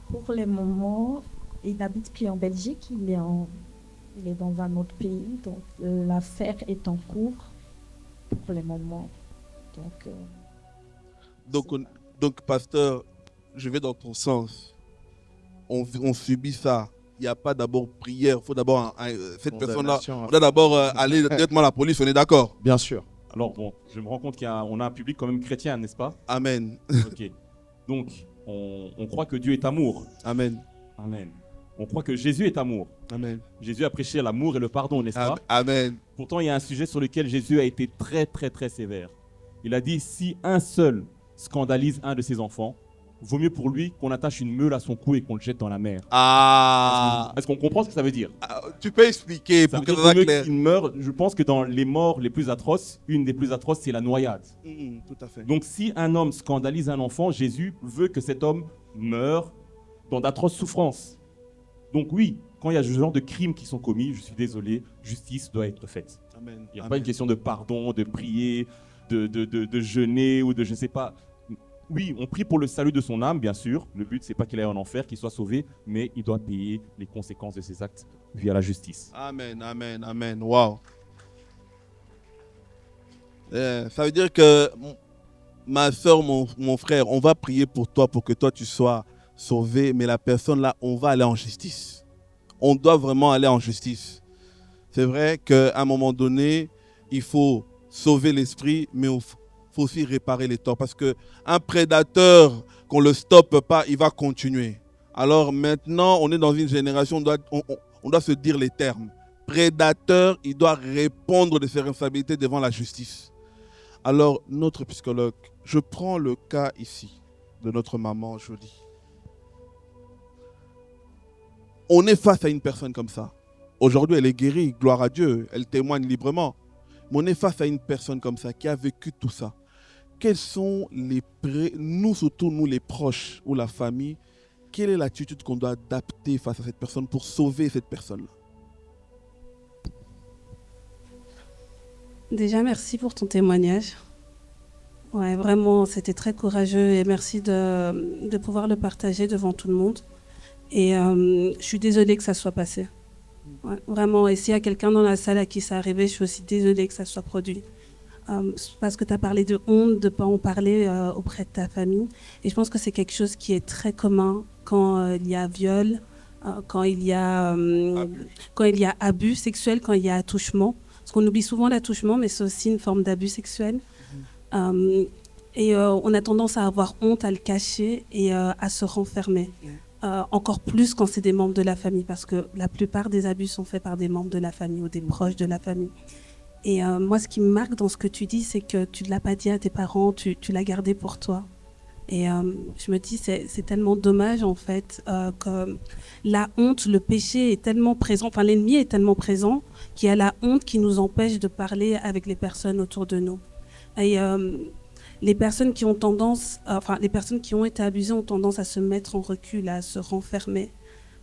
Pour le moment, il n'habite plus en Belgique, il est dans un autre pays, donc l'affaire est en cours pour le moment. Donc, Pasteur, je vais dans ton sens. On subit ça. Il n'y a pas d'abord prière. Il faut d'abord, cette personne-là, on doit d'abord aller directement à la police, on est d'accord? Bien sûr. Alors, bon, je me rends compte qu'on a un public quand même chrétien, n'est-ce pas? Amen. Ok. Donc, on croit que Dieu est amour. Amen. Amen. On croit que Jésus est amour. Amen. Jésus a prêché l'amour et le pardon, n'est-ce pas? Amen. Pourtant, il y a un sujet sur lequel Jésus a été très, très, très sévère. Il a dit, si un seul scandalise un de ses enfants, vaut mieux pour lui qu'on attache une meule à son cou et qu'on le jette dans la mer. Ah. Est-ce qu'on comprend ce que ça veut dire? Tu peux expliquer pour que ça soit clair. Qu'il meure, je pense que dans les morts les plus atroces, une des plus atroces, c'est la noyade. Tout à fait. Donc si un homme scandalise un enfant, Jésus veut que cet homme meure dans d'atroces souffrances. Donc oui, quand il y a ce genre de crimes qui sont commis, je suis désolé, justice doit être faite. Amen. Il n'y a pas une question de pardon, de prier, de jeûner ou de je ne sais pas. Oui, on prie pour le salut de son âme, bien sûr. Le but, c'est pas qu'il aille en enfer, qu'il soit sauvé, mais il doit payer les conséquences de ses actes via la justice. Amen, amen, amen. Wow. Ça veut dire que ma soeur, mon frère, on va prier pour toi, pour que toi tu sois sauvé, mais la personne là, on va aller en justice. On doit vraiment aller en justice. C'est vrai qu'à un moment donné, il faut sauver l'esprit, mais il faut aussi réparer les torts. Parce qu'un prédateur, qu'on ne le stoppe pas, il va continuer. Alors maintenant, on est dans une génération, on doit se dire les termes. Prédateur, il doit répondre de ses responsabilités devant la justice. Alors, notre psychologue, je prends le cas ici de notre maman Jolie. On est face à une personne comme ça. Aujourd'hui, elle est guérie, gloire à Dieu, elle témoigne librement. Mais on est face à une personne comme ça qui a vécu tout ça. Quels sont nous, surtout nous les proches ou la famille, quelle est l'attitude qu'on doit adapter face à cette personne pour sauver cette personne-là? Déjà, merci pour ton témoignage. Ouais, vraiment, c'était très courageux et merci de pouvoir le partager devant tout le monde. Et je suis désolée que ça soit passé. Ouais, vraiment. Et s'il y a quelqu'un dans la salle à qui ça arrivé, je suis aussi désolée que ça soit produit. Parce que tu as parlé de honte, de ne pas en parler auprès de ta famille. Et je pense que c'est quelque chose qui est très commun quand il y a viol, quand il y a abus sexuel, quand il y a attouchement. Parce qu'on oublie souvent l'attouchement, mais c'est aussi une forme d'abus sexuel. Et on a tendance à avoir honte, à le cacher et à se renfermer. Encore plus quand c'est des membres de la famille, parce que la plupart des abus sont faits par des membres de la famille ou des proches de la famille. Et moi, ce qui me marque dans ce que tu dis, c'est que tu ne l'as pas dit à tes parents, tu l'as gardé pour toi. Et je me dis, c'est tellement dommage, en fait, que la honte, le péché est tellement présent, enfin l'ennemi est tellement présent, qu'il y a la honte qui nous empêche de parler avec les personnes autour de nous. Et les personnes qui ont tendance, les personnes qui ont été abusées ont tendance à se mettre en recul, à se renfermer.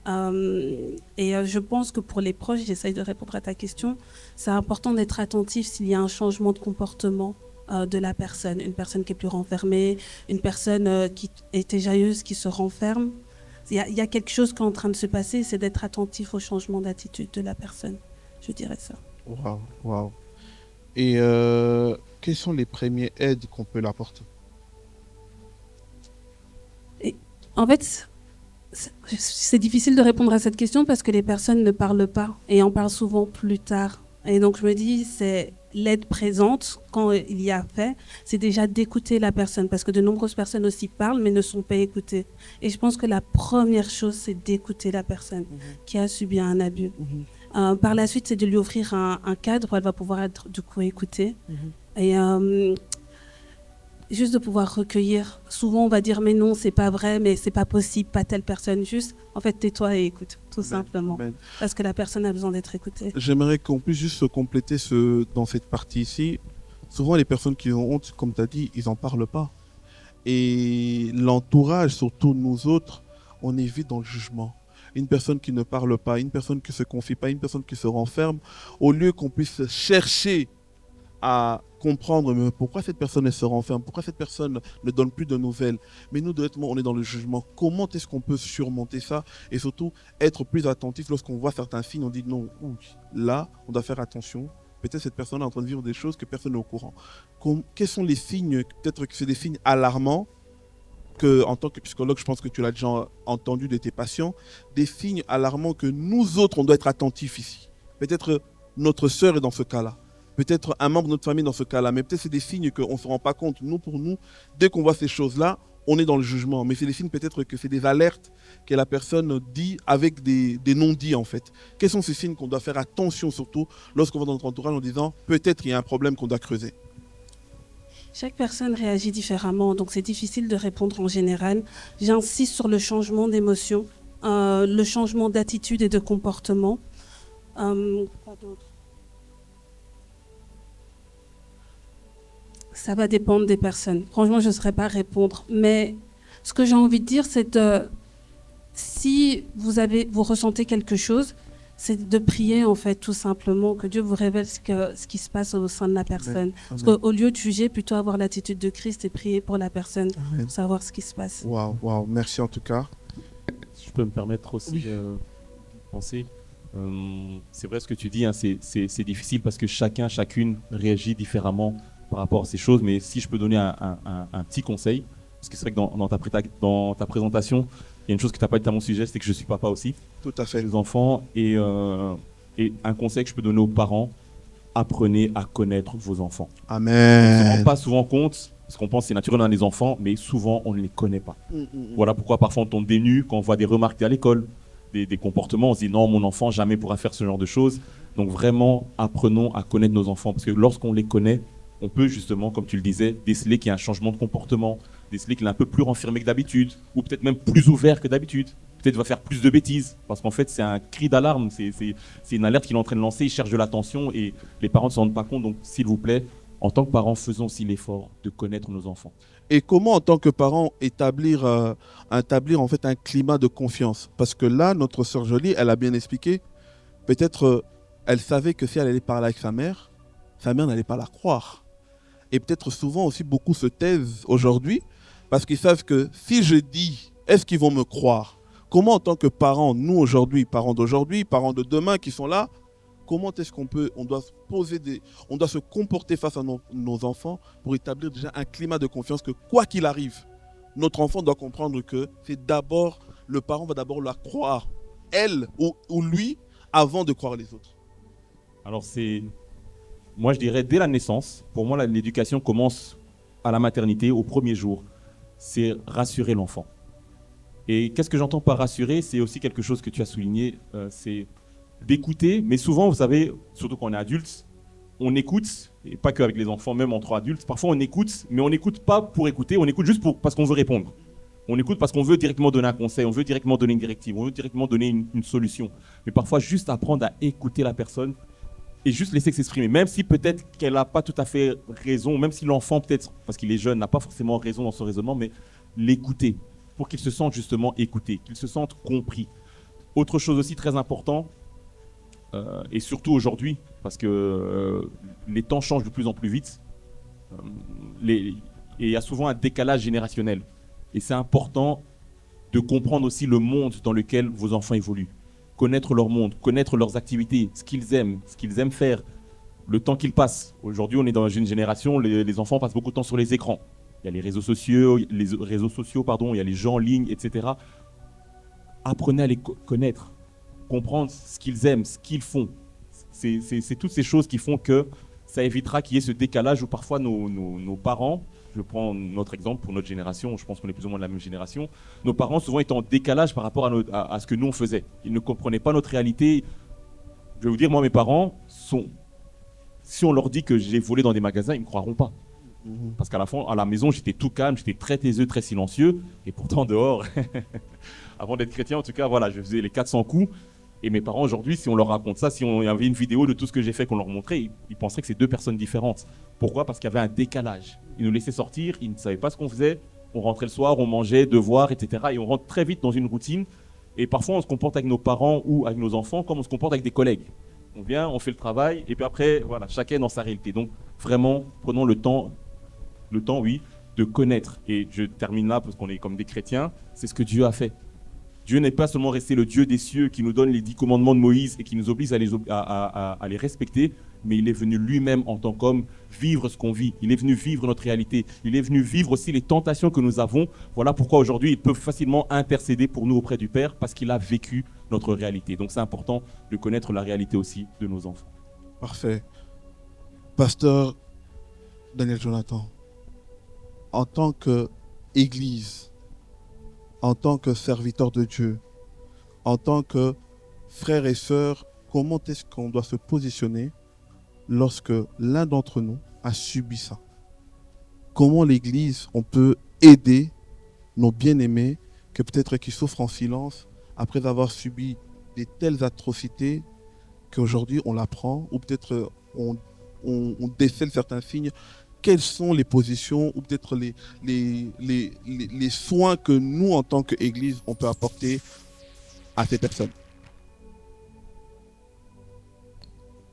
Je pense que pour les proches, j'essaye de répondre à ta question, c'est important d'être attentif s'il y a un changement de comportement de la personne. Une personne qui est plus renfermée, une personne qui était jailleuse, qui se renferme. Il y a quelque chose qui est en train de se passer, c'est d'être attentif au changement d'attitude de la personne. Je dirais ça. Waouh. Et quelles sont les premières aides qu'on peut leur apporter? En fait, c'est difficile de répondre à cette question parce que les personnes ne parlent pas et en parlent souvent plus tard. Et donc je me dis, c'est l'aide présente quand il y a fait, c'est déjà d'écouter la personne parce que de nombreuses personnes aussi parlent mais ne sont pas écoutées. Et je pense que la première chose, c'est d'écouter la personne qui a subi un abus. Par la suite, c'est de lui offrir un cadre où elle va pouvoir être du coup écoutée. Et juste de pouvoir recueillir. Souvent, on va dire, mais non, c'est pas vrai, mais c'est pas possible, pas telle personne. Juste, en fait, tais-toi et écoute, tout simplement. Parce que la personne a besoin d'être écoutée. J'aimerais qu'on puisse juste se compléter dans cette partie ici. Souvent, les personnes qui ont honte, comme tu as dit, ils n'en parlent pas. Et l'entourage, surtout nous autres, on est vite dans le jugement. Une personne qui ne parle pas, une personne qui ne se confie pas, une personne qui se renferme, au lieu qu'on puisse chercher à comprendre mais pourquoi cette personne elle se renferme, pourquoi cette personne ne donne plus de nouvelles. Mais nous, directement, on est dans le jugement. Comment est-ce qu'on peut surmonter ça et surtout être plus attentif lorsqu'on voit certains signes, on dit non, là, on doit faire attention. Peut-être cette personne est en train de vivre des choses que personne n'est au courant. Quels sont les signes? Peut-être que c'est des signes alarmants que, en tant que psychologue, je pense que tu l'as déjà entendu de tes patients, des signes alarmants que nous autres, on doit être attentifs ici. Peut-être notre sœur est dans ce cas-là. Peut-être un membre de notre famille dans ce cas-là, mais peut-être c'est des signes qu'on ne se rend pas compte. Nous, pour nous, dès qu'on voit ces choses-là, on est dans le jugement. Mais c'est des signes peut-être que c'est des alertes que la personne dit avec des non-dits en fait. Quels sont ces signes qu'on doit faire attention surtout lorsqu'on va dans notre entourage en disant peut-être il y a un problème qu'on doit creuser? Chaque personne réagit différemment, donc c'est difficile de répondre en général. J'insiste sur le changement d'émotion, le changement d'attitude et de comportement. Quoi d'autre? Ça va dépendre des personnes. Franchement, je ne saurais pas répondre. Mais ce que j'ai envie de dire, c'est si vous ressentez quelque chose, c'est de prier, en fait, tout simplement, que Dieu vous révèle ce qui se passe au sein de la personne. Parce qu'au lieu de juger, plutôt avoir l'attitude de Christ et prier pour la personne, pour savoir ce qui se passe. Waouh, merci en tout cas. Si je peux me permettre aussi de penser. C'est vrai ce que tu dis, hein, c'est difficile parce que chacune réagit différemment par rapport à ces choses, mais si je peux donner un petit conseil, parce que c'est vrai que dans ta présentation, il y a une chose que tu n'as pas dit à mon sujet, c'est que je suis papa aussi. Tout à fait. Les enfants, et un conseil que je peux donner aux parents, apprenez à connaître vos enfants. Amen. On ne se rend pas souvent compte, parce qu'on pense que c'est naturel dans les enfants, mais souvent on ne les connaît pas. Voilà pourquoi parfois on tombe des nues quand on voit des remarques à l'école, des comportements, on se dit non, mon enfant jamais pourra faire ce genre de choses. Donc vraiment, apprenons à connaître nos enfants, parce que lorsqu'on les connaît, on peut justement, comme tu le disais, déceler qu'il y a un changement de comportement, déceler qu'il est un peu plus renfermé que d'habitude, ou peut-être même plus ouvert que d'habitude. Peut-être va faire plus de bêtises, parce qu'en fait c'est un cri d'alarme, c'est une alerte qu'il est en train de lancer, il cherche de l'attention et les parents ne s'en rendent pas compte. Donc s'il vous plaît, en tant que parents, faisons aussi l'effort de connaître nos enfants. Et comment en tant que parents établir en fait un climat de confiance? Parce que là, notre sœur Jolie, elle a bien expliqué, peut-être elle savait que si elle allait parler avec sa mère n'allait pas la croire. Et peut-être souvent aussi beaucoup se taisent aujourd'hui parce qu'ils savent que si je dis, est-ce qu'ils vont me croire? Comment en tant que parents, nous aujourd'hui, parents d'aujourd'hui, parents de demain qui sont là, comment est-ce on doit on doit se comporter face à nos enfants pour établir déjà un climat de confiance que quoi qu'il arrive, notre enfant doit comprendre que c'est d'abord, le parent va d'abord la croire, elle ou lui, avant de croire les autres. Alors moi je dirais dès la naissance, pour moi l'éducation commence à la maternité, au premier jour. C'est rassurer l'enfant. Et qu'est-ce que j'entends par rassurer? C'est aussi quelque chose que tu as souligné, c'est d'écouter, mais souvent, vous savez, surtout quand on est adulte, on écoute, et pas qu'avec les enfants, même entre adultes, parfois on écoute, mais on n'écoute pas pour écouter, on écoute juste parce qu'on veut répondre. On écoute parce qu'on veut directement donner un conseil, on veut directement donner une directive, on veut directement donner une solution. Mais parfois, juste apprendre à écouter la personne et juste laisser s'exprimer, même si peut-être qu'elle n'a pas tout à fait raison, même si l'enfant, peut-être, parce qu'il est jeune, n'a pas forcément raison dans son raisonnement, mais l'écouter, pour qu'il se sente justement écouté, qu'il se sente compris. Autre chose aussi très important, et surtout aujourd'hui, parce que les temps changent de plus en plus vite, et il y a souvent un décalage générationnel. Et c'est important de comprendre aussi le monde dans lequel vos enfants évoluent. Connaître leur monde, connaître leurs activités, ce qu'ils aiment faire, le temps qu'ils passent. Aujourd'hui, on est dans une génération, les enfants passent beaucoup de temps sur les écrans. Il y a les réseaux sociaux, il y a les gens en ligne, etc. Apprenez à les connaître, comprendre ce qu'ils aiment, ce qu'ils font. C'est toutes ces choses qui font que ça évitera qu'il y ait ce décalage où parfois nos parents, je prends notre exemple pour notre génération, je pense qu'on est plus ou moins de la même génération, nos parents souvent étaient en décalage par rapport à ce que nous on faisait. Ils ne comprenaient pas notre réalité. Je vais vous dire, moi mes parents, si on leur dit que j'ai volé dans des magasins, ils ne me croiront pas. Parce qu'à la maison, j'étais tout calme, j'étais très taiseux, très silencieux, et pourtant dehors, avant d'être chrétien en tout cas, voilà, je faisais les 400 coups. Et mes parents aujourd'hui, si on leur raconte ça, si on y avait une vidéo de tout ce que j'ai fait qu'on leur montrait, ils penseraient que c'est deux personnes différentes. Pourquoi? Parce qu'il y avait un décalage. Ils nous laissaient sortir, ils ne savaient pas ce qu'on faisait. On rentrait le soir, on mangeait, devoirs, etc. Et on rentre très vite dans une routine. Et parfois, on se comporte avec nos parents ou avec nos enfants comme on se comporte avec des collègues. On vient, on fait le travail, et puis après, voilà, chacun est dans sa réalité. Donc vraiment, prenons le temps, oui, de connaître. Et je termine là parce qu'on est comme des chrétiens, c'est ce que Dieu a fait. Dieu n'est pas seulement resté le Dieu des cieux qui nous donne les 10 commandements de Moïse et qui nous oblige à les respecter, mais il est venu lui-même en tant qu'homme vivre ce qu'on vit. Il est venu vivre notre réalité. Il est venu vivre aussi les tentations que nous avons. Voilà pourquoi aujourd'hui il peut facilement intercéder pour nous auprès du Père, parce qu'il a vécu notre réalité. Donc c'est important de connaître la réalité aussi de nos enfants. Parfait. Pasteur Daniel Jonathan, en tant qu'Église, en tant que serviteur de Dieu, en tant que frères et sœurs, comment est-ce qu'on doit se positionner lorsque l'un d'entre nous a subi ça? Comment l'Église, on peut aider nos bien-aimés que peut-être qui souffrent en silence après avoir subi de telles atrocités qu'aujourd'hui on l'apprend, ou peut-être on décèle certains signes? Quelles sont les positions ou peut-être les soins que nous, en tant qu'Église, on peut apporter à ces personnes?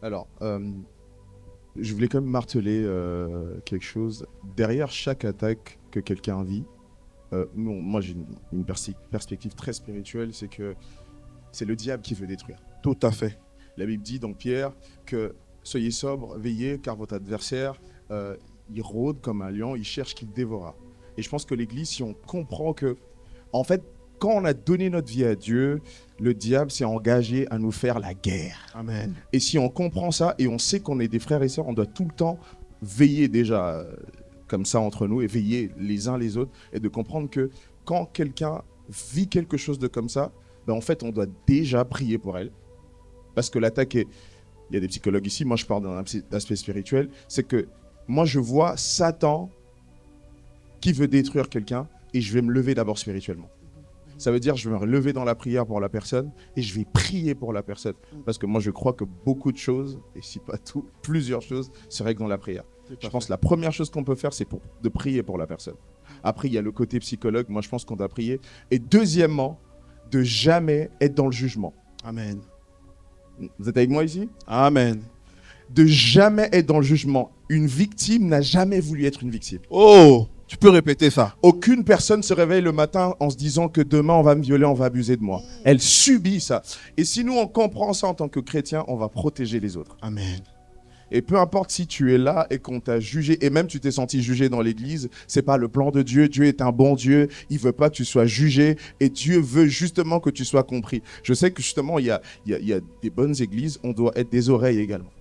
Alors, je voulais quand même marteler quelque chose. Derrière chaque attaque que quelqu'un vit, moi j'ai une perspective très spirituelle, c'est que c'est le diable qui veut détruire. Tout à fait. La Bible dit dans Pierre que soyez sobres, veillez, car votre adversaire, il rôde comme un lion, il cherche qui le dévorera. Et je pense que l'Église, si on comprend que, en fait, quand on a donné notre vie à Dieu, le diable s'est engagé à nous faire la guerre. Amen. Et si on comprend ça et on sait qu'on est des frères et sœurs, on doit tout le temps veiller déjà comme ça entre nous et veiller les uns les autres et de comprendre que quand quelqu'un vit quelque chose de comme ça, ben en fait, on doit déjà prier pour elle. Parce que l'attaque est... Il y a des psychologues ici, moi je parle d'un aspect spirituel, c'est que moi, je vois Satan qui veut détruire quelqu'un et je vais me lever d'abord spirituellement. Ça veut dire je vais me lever dans la prière pour la personne et je vais prier pour la personne. Parce que moi, je crois que beaucoup de choses, et si pas tout, plusieurs choses se règlent dans la prière. Je pense que la première chose qu'on peut faire, c'est de prier pour la personne. Après, il y a le côté psychologue. Moi, je pense qu'on doit prier. Et deuxièmement, de jamais être dans le jugement. Amen. Vous êtes avec moi ici? Amen. De jamais être dans le jugement. Une victime n'a jamais voulu être une victime. Oh, Tu peux répéter ça. Aucune personne se réveille le matin en se disant que demain on va me violer, on va abuser de moi. Elle subit ça. Et si nous on comprend ça en tant que chrétiens, on va protéger les autres. Amen. Et peu importe si tu es là et qu'on t'a jugé, et même tu t'es senti jugé dans l'église, c'est pas le plan de Dieu. Dieu est un bon Dieu. Il veut pas que tu sois jugé et Dieu veut justement que tu sois compris. Je sais que justement, il y a des bonnes églises, on doit être des oreilles également.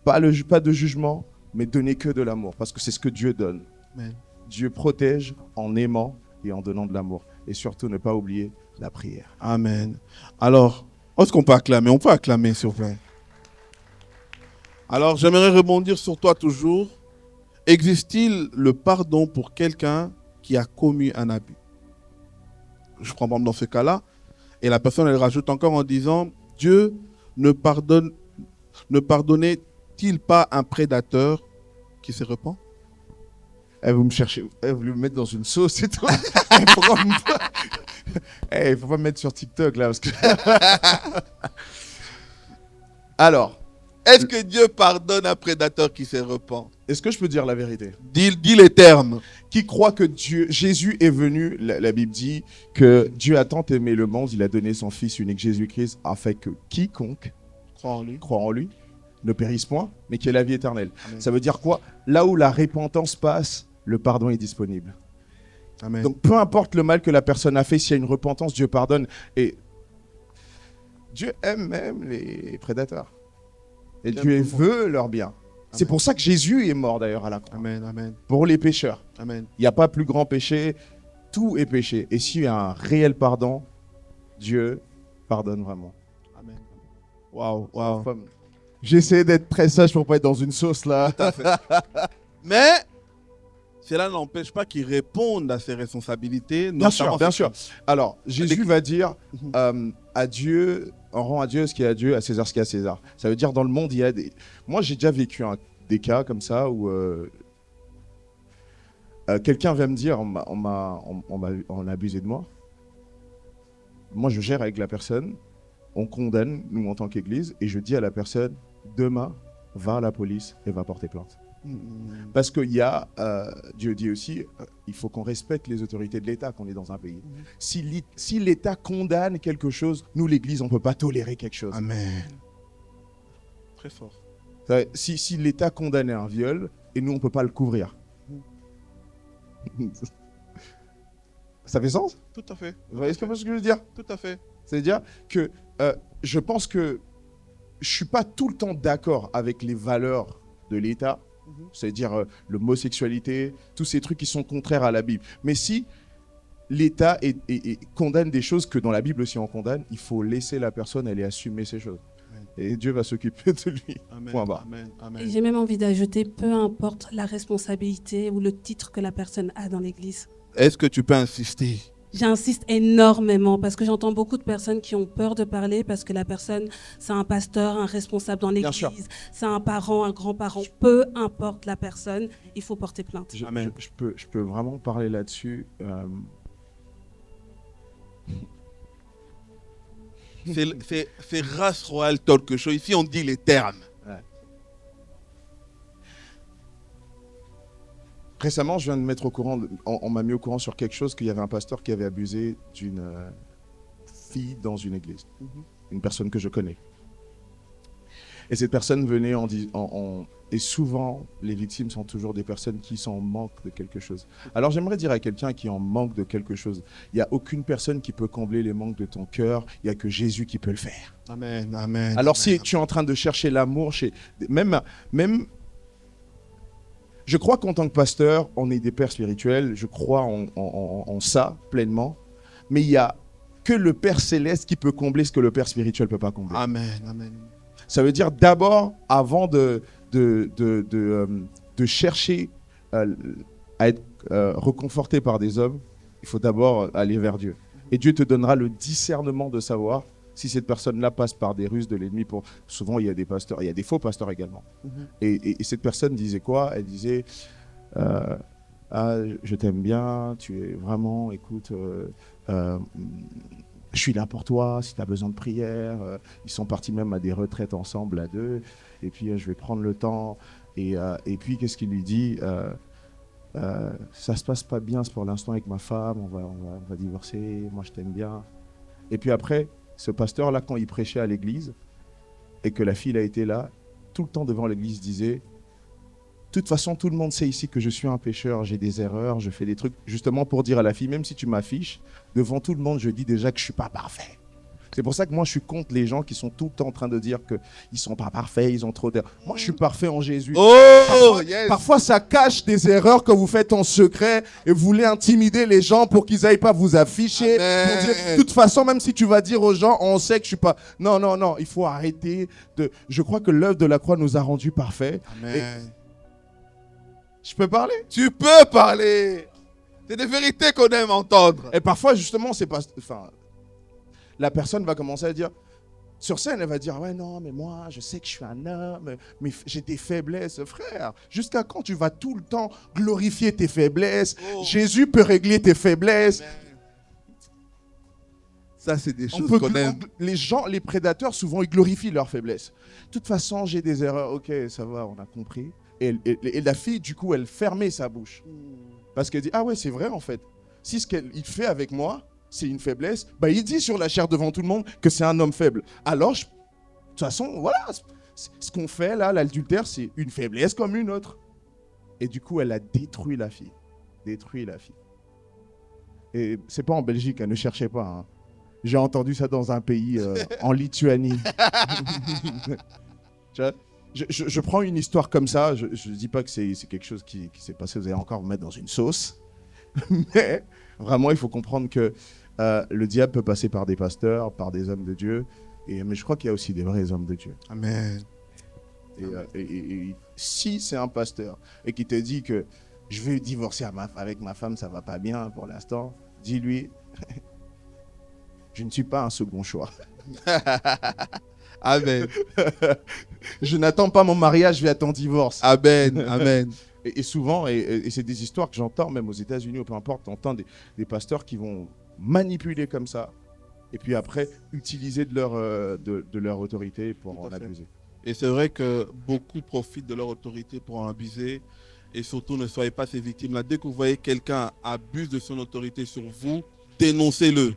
Pas de jugement, mais donner que de l'amour, parce que c'est ce que Dieu donne. Amen. Dieu protège en aimant et en donnant de l'amour. Et surtout, ne pas oublier la prière. Amen. Alors, est-ce qu'on peut acclamer? On peut acclamer, s'il vous plaît. Alors, j'aimerais rebondir sur toi toujours. Existe-t-il le pardon pour quelqu'un qui a commis un abus? Je prends par exemple dans ce cas-là, et la personne, elle rajoute encore en disant, Dieu ne pardonnait-il pas un prédateur qui se repent? Vous me cherchez, vous voulez me mettre dans une sauce et tout. Il faut pas me mettre sur TikTok là. Parce que... Alors, est-ce que Dieu pardonne un prédateur qui se repent? est-ce que je peux dire la vérité? Dis les termes. Qui croit que Jésus est venu, la Bible dit que Dieu a tant aimé le monde, il a donné son Fils unique Jésus-Christ, afin que quiconque croit en lui ne périsse point, mais qu'il ait la vie éternelle. Amen. Ça veut dire quoi? Là où la repentance passe, le pardon est disponible. Amen. Donc peu importe le mal que la personne a fait, s'il y a une repentance, Dieu pardonne. Et Dieu aime même les prédateurs. Et Dieu veut leur bien. C'est pour ça que Jésus est mort d'ailleurs à la croix. Amen, amen, Pour les pécheurs. amen. Il n'y a pas plus grand péché, tout est péché. Et s'il y a un réel pardon, Dieu pardonne vraiment. Amen. Waouh, waouh. J'essaie d'être très sage pour pas être dans une sauce là. Mais cela n'empêche pas qu'il réponde à ses responsabilités. Bien sûr, notamment bien ce- sûr. Alors, Jésus va dire à Dieu, on rend à Dieu ce qui est à Dieu, à César ce qui est à César. Ça veut dire dans le monde, il y a des... Moi, j'ai déjà vécu des cas comme ça où quelqu'un vient me dire on a abusé de moi. Moi, je gère avec la personne, on condamne, nous en tant qu'Église, et je dis à la personne, demain, va à la police et va porter plainte. Parce qu'il y a, Dieu dit aussi, il faut qu'on respecte les autorités de l'État quand on est dans un pays. Si l'État condamne quelque chose, nous, l'Église, on ne peut pas tolérer quelque chose. Amen. Très fort. Si l'État condamnait un viol, et nous, on ne peut pas le couvrir. Ça fait sens? Tout à fait. Vous voyez ce que je veux dire? Tout à fait. C'est-à-dire que je pense que je ne suis pas tout le temps d'accord avec les valeurs de l'État, c'est-à-dire l'homosexualité, tous ces trucs qui sont contraires à la Bible. Mais si l'État condamne des choses que dans la Bible aussi on condamne, il faut laisser la personne aller assumer ces choses. Amen. Et Dieu va s'occuper de lui. Amen. Point barre. Amen. Et Amen. j'ai même envie d'ajouter, peu importe la responsabilité ou le titre que la personne a dans l'Église. Est-ce que tu peux insister? J'insiste énormément parce que j'entends beaucoup de personnes qui ont peur de parler parce que la personne, c'est un pasteur, un responsable dans Bien sûr. l'église, c'est un parent, un grand-parent. Peu importe la personne, il faut porter plainte. Amen. Je peux vraiment parler là-dessus. C'est race royale quelque chose. Ici, on dit les termes. Récemment, je viens de mettre au courant, on m'a mis au courant sur quelque chose qu'il y avait un pasteur qui avait abusé d'une fille dans une église. Une personne que je connais. Et cette personne venait et souvent, les victimes sont toujours des personnes qui sont en manque de quelque chose. Alors j'aimerais dire à quelqu'un qui est en manque de quelque chose, il n'y a aucune personne qui peut combler les manques de ton cœur, il n'y a que Jésus qui peut le faire. Amen. Amen. Alors Amen. si tu es en train de chercher l'amour chez... Même je crois qu'en tant que pasteur, on est des pères spirituels, je crois en ça pleinement, mais il n'y a que le Père céleste qui peut combler ce que le Père spirituel ne peut pas combler. Amen. Amen. Ça veut dire d'abord, avant de chercher à être reconforté par des hommes, il faut d'abord aller vers Dieu. Et Dieu te donnera le discernement de savoir si cette personne-là passe par des ruses de l'ennemi. Souvent, il y a des pasteurs, il y a des faux pasteurs également. Et cette personne disait quoi? Elle disait je t'aime bien, tu es vraiment, écoute, je suis là pour toi, si tu as besoin de prière. Ils sont partis même à des retraites ensemble à deux. Et puis, je vais prendre le temps. Et puis, qu'est-ce qu'il lui dit Ça se passe pas bien pour l'instant avec ma femme, on va divorcer, moi je t'aime bien. Et puis après, ce pasteur-là, quand il prêchait à l'église, et que la fille a été là, tout le temps devant l'église disait, de toute façon, tout le monde sait ici que je suis un pécheur, j'ai des erreurs, je fais des trucs, justement pour dire à la fille, même si tu m'affiches, devant tout le monde, je dis déjà que je suis pas parfait. C'est pour ça que moi, je suis contre les gens qui sont tout le temps en train de dire qu'ils ne sont pas parfaits, ils ont trop d'erreurs. Moi, je suis parfait en Jésus. Parfois, ça cache des erreurs que vous faites en secret et vous voulez intimider les gens pour qu'ils n'aillent pas vous afficher. Pour dire, de toute façon, même si tu vas dire aux gens, on sait que je ne suis pas... Non, non, non, il faut arrêter de... Je crois que l'œuvre de la croix nous a rendus parfaits. Amen. Et... Je peux parler? Tu peux parler. C'est des vérités qu'on aime entendre. Et parfois, justement, c'est pas... Enfin, la personne va commencer à dire, sur scène, elle va dire, ouais, non, mais moi, je sais que je suis un homme, mais j'ai des faiblesses. Frère, jusqu'à quand tu vas tout le temps glorifier tes faiblesses? Jésus peut régler tes faiblesses. Amen. Ça, c'est des choses qu'on aime. Les gens, les prédateurs, souvent, ils glorifient leurs faiblesses. De toute façon, j'ai des erreurs. Ok, ça va, on a compris. Et la fille, du coup, elle fermait sa bouche. Parce qu'elle dit, ah ouais, c'est vrai, en fait. Si ce qu'il fait avec moi, c'est une faiblesse, bah, il dit sur la chair devant tout le monde que c'est un homme faible. Alors, de toute façon, voilà, ce qu'on fait là, l'adultère, c'est une faiblesse comme une autre. Et du coup, elle a détruit la fille. Détruit la fille. Et c'est pas en Belgique, ne cherchez pas. Hein. J'ai entendu ça dans un pays, en Lituanie. Je prends une histoire comme ça, je ne dis pas que c'est quelque chose qui s'est passé, vous allez encore me mettre dans une sauce. Mais vraiment, il faut comprendre que le diable peut passer par des pasteurs, par des hommes de Dieu, mais je crois qu'il y a aussi des vrais hommes de Dieu. Amen. Et si c'est un pasteur et qui te dit que je vais divorcer avec ma femme, ça va pas bien pour l'instant, dis-lui, je ne suis pas un second choix. Amen. Je n'attends pas mon mariage, je vais attendre divorce. Amen. Amen. Et souvent, et c'est des histoires que j'entends, même aux États-Unis ou peu importe, t'entends des pasteurs qui vont manipuler comme ça, et puis après, utiliser de leur autorité pour en abuser. Et c'est vrai que beaucoup profitent de leur autorité pour en abuser, et surtout ne soyez pas ces victimes-là. Dès que vous voyez quelqu'un abuse de son autorité sur vous, dénoncez-le.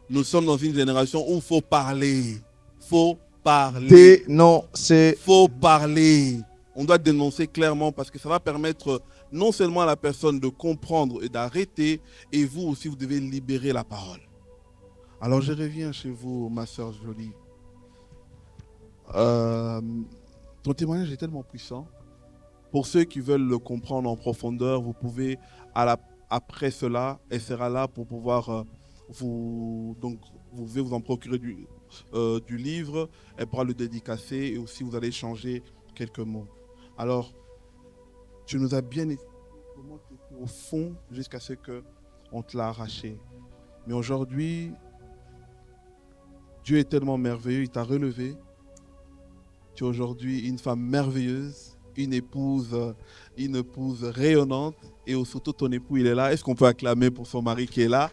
Nous sommes dans une génération où il faut parler. Faut parler. Dénoncer. Faut parler. On doit dénoncer clairement parce que ça va permettre non seulement à la personne de comprendre et d'arrêter, et vous aussi, vous devez libérer la parole. Alors, je reviens chez vous, ma sœur Jolie. Ton témoignage est tellement puissant. Pour ceux qui veulent le comprendre en profondeur, vous pouvez, après cela, elle sera là pour pouvoir vous pouvez vous en procurer du livre. Elle pourra le dédicacer et aussi vous allez échanger quelques mots. Alors, tu nous as bien expliqué comment tu étais au fond jusqu'à ce qu'on te l'a arraché. Mais aujourd'hui, Dieu est tellement merveilleux, il t'a relevé. Tu es aujourd'hui une femme merveilleuse, une épouse rayonnante, et surtout ton époux, il est là. Est-ce qu'on peut acclamer pour son mari qui est là?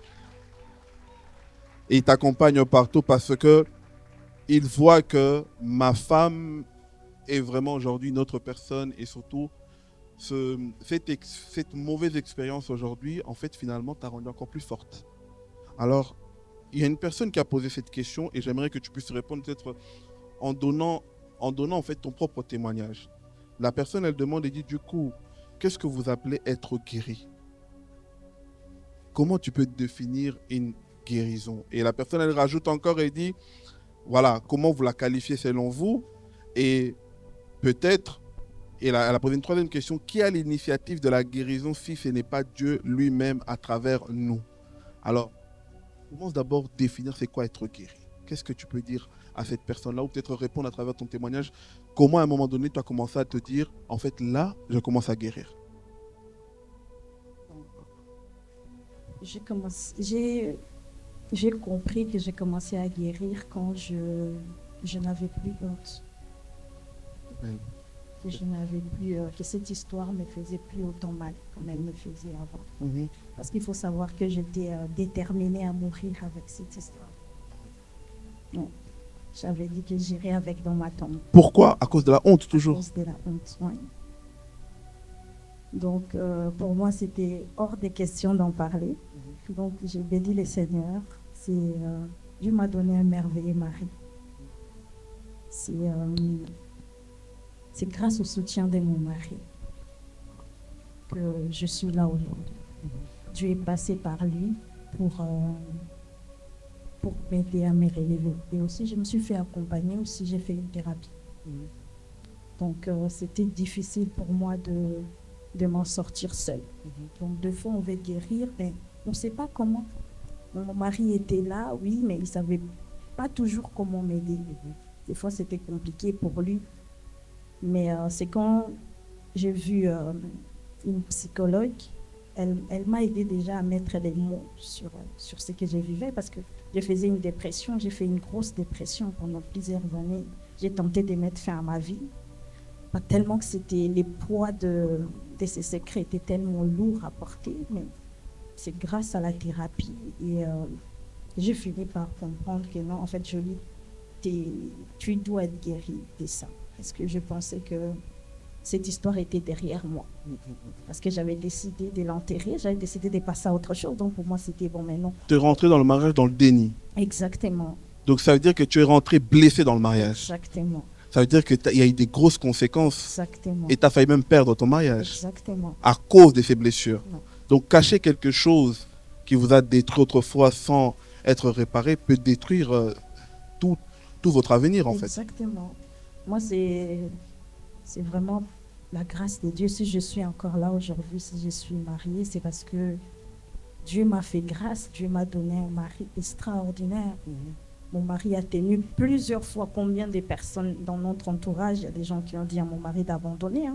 Et il t'accompagne partout parce que il voit que ma femme est vraiment aujourd'hui une autre personne, et surtout cette mauvaise expérience aujourd'hui, en fait, finalement, t'a rendue encore plus forte. Alors, il y a une personne qui a posé cette question et j'aimerais que tu puisses répondre peut-être en donnant en fait ton propre témoignage. La personne, elle demande et dit, du coup, qu'est-ce que vous appelez être guéri? Comment tu peux définir une guérison? Et la personne, elle rajoute encore et dit, voilà, comment vous la qualifiez selon vous? Et peut-être, elle a posé une troisième question, qui a l'initiative de la guérison si ce n'est pas Dieu lui-même à travers nous? Alors, commence d'abord à définir c'est quoi être guéri. Qu'est-ce que tu peux dire à cette personne-là, ou peut-être répondre à travers ton témoignage, comment à un moment donné tu as commencé à te dire, en fait là, je commence à guérir. J'ai compris que j'ai commencé à guérir quand je n'avais plus honte. Oui. Que je n'avais plus, que cette histoire me faisait plus autant mal comme elle me faisait avant. Mm-hmm. Parce qu'il faut savoir que j'étais déterminée à mourir avec cette histoire. Non. J'avais dit que j'irais avec dans ma tombe. Pourquoi? À cause de la honte À toujours. cause de la honte, oui. Donc, pour moi, c'était hors des questions d'en parler. Donc, j'ai béni le Seigneur. Dieu m'a donné un merveilleux mari. C'est grâce au soutien de mon mari que je suis là aujourd'hui. Dieu est passé par lui pour m'aider à me relever. Et aussi, je me suis fait accompagner, aussi j'ai fait une thérapie. Donc, c'était difficile pour moi de m'en sortir seule. Donc, deux fois, on veut guérir, mais on ne sait pas comment. Mon mari était là, oui, mais il ne savait pas toujours comment m'aider. Des fois, c'était compliqué pour lui. Mais c'est quand j'ai vu une psychologue, elle m'a aidé déjà à mettre des mots sur ce que je vivais, parce que je faisais une dépression, j'ai fait une grosse dépression pendant plusieurs années. J'ai tenté de mettre fin à ma vie, pas tellement que les poids de ces secrets étaient tellement lourds à porter, mais c'est grâce à la thérapie et j'ai fini par comprendre que non, en fait, Jolie, tu dois être guérie de ça. Parce que je pensais que cette histoire était derrière moi. Parce que j'avais décidé de l'enterrer, j'avais décidé de passer à autre chose. Donc pour moi, c'était bon, mais non. Tu es rentré dans le mariage dans le déni. Exactement. Donc ça veut dire que tu es rentré blessé dans le mariage. Exactement. Ça veut dire qu'il y a eu des grosses conséquences. Exactement. Et tu as failli même perdre ton mariage. Exactement. À cause de ces blessures. Non. Donc cacher quelque chose qui vous a détruit autrefois sans être réparé peut détruire tout votre avenir en fait. Exactement. Moi, c'est vraiment la grâce de Dieu. Si je suis encore là aujourd'hui, si je suis mariée, c'est parce que Dieu m'a fait grâce. Dieu m'a donné un mari extraordinaire. Mon mari a tenu plusieurs fois. Combien de personnes dans notre entourage, il y a des gens qui ont dit à mon mari d'abandonner,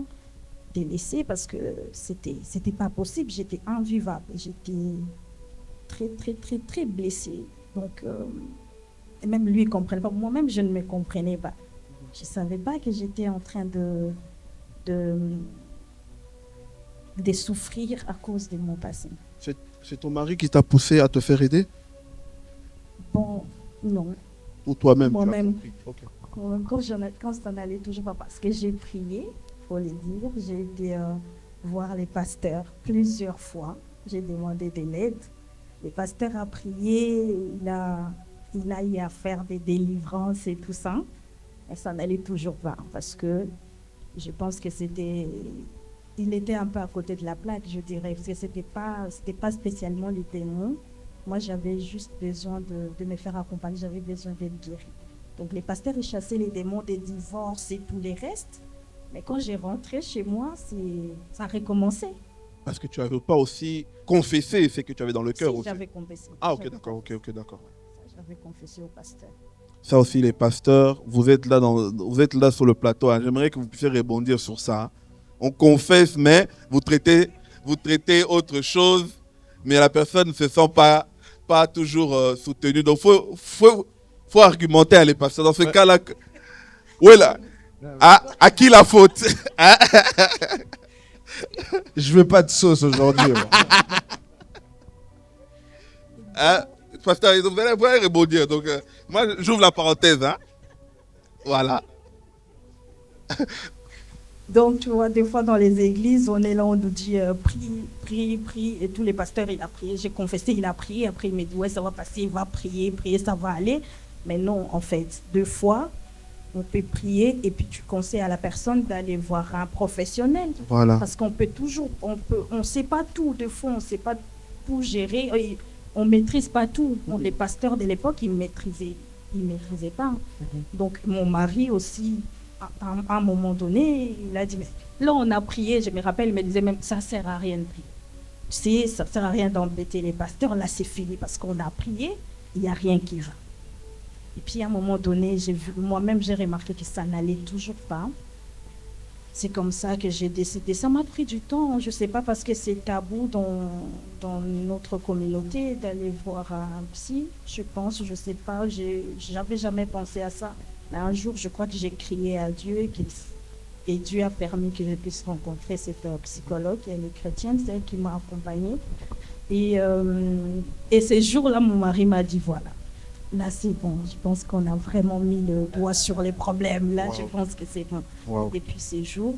de laisser, parce que c'était pas possible. J'étais invivable. J'étais très, très, très, très blessée. Donc, et même lui, il ne comprenait pas. Moi-même, je ne me comprenais pas. Je ne savais pas que j'étais en train de souffrir à cause de mon passé. C'est ton mari qui t'a poussé à te faire aider? Bon, non. Ou toi-même? Moi-même. Okay. Quand ça n'allait toujours pas, parce que j'ai prié, il faut le dire, j'ai été voir les pasteurs plusieurs fois. J'ai demandé de l'aide. Le pasteur a prié, il a eu à faire des délivrances et tout ça. Et ça n'allait toujours pas, parce que je pense que il était un peu à côté de la plaque, je dirais, parce que c'était pas spécialement les démons. Moi, j'avais juste besoin de me faire accompagner, j'avais besoin d'être guérie. Donc, les pasteurs, ils chassaient les démons des divorces et tous les restes. Mais quand j'ai rentré chez moi, ça a recommencé. Parce que tu n'avais pas aussi confessé ce que tu avais dans le cœur aussi. J'avais confessé. Ah, ok, d'accord, ok, d'accord. J'avais confessé au pasteur. Ça aussi, les pasteurs, vous êtes là sur le plateau. J'aimerais que vous puissiez rebondir sur ça. On confesse, mais vous traitez autre chose, mais la personne ne se sent pas toujours soutenue. Donc, faut argumenter à les pasteurs. Dans ce cas-là, ouais, là, à qui la faute? Je veux pas de sauce aujourd'hui. Pasteur, vous allez rebondir. Donc, moi, j'ouvre la parenthèse. Voilà. Donc, tu vois, des fois dans les églises, on est là, on nous dit prie, et tous les pasteurs, il a prié, j'ai confessé, il a prié, après il me dit, ouais, ça va passer, il va prier, ça va aller. Mais non, en fait, deux fois, on peut prier et puis tu conseilles à la personne d'aller voir un professionnel. Voilà. Parce qu'on peut toujours, on sait pas tout, des fois, on sait pas tout gérer, on maîtrise pas tout. Bon, les pasteurs de l'époque, ils maîtrisaient pas. Donc, mon mari aussi, à un moment donné, il a dit, mais là, on a prié, je me rappelle, il me disait même, ça sert à rien de prier. Tu sais, ça sert à rien d'embêter les pasteurs, là, c'est fini, parce qu'on a prié, il n'y a rien qui va. Et puis, à un moment donné, moi-même, j'ai remarqué que ça n'allait toujours pas. C'est comme ça que j'ai décidé. Ça m'a pris du temps, je ne sais pas, parce que c'est tabou dans notre communauté d'aller voir un psy, je pense, je ne sais pas, j'avais jamais pensé à ça. Mais un jour, je crois que j'ai crié à Dieu et Dieu a permis que je puisse rencontrer cette psychologue, elle est chrétienne, c'est elle qui m'a accompagnée. Et ce jour-là, mon mari m'a dit, voilà, là c'est bon, je pense qu'on a vraiment mis le doigt sur les problèmes, là je pense que c'est bon. Wow. Depuis ces jours,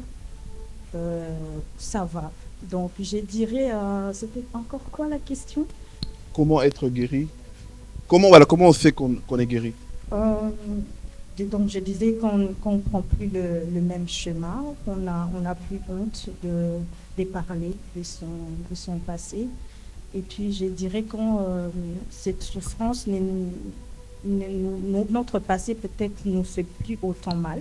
ça va. Donc, je dirais, c'était encore quoi la question? Comment être guéri? Comment on sait qu'on est guéri? Euh, donc, je disais qu'on ne prend plus le même chemin, on a plus honte de parler de son passé. Et puis, je dirais que cette souffrance, notre passé peut-être nous fait plus autant mal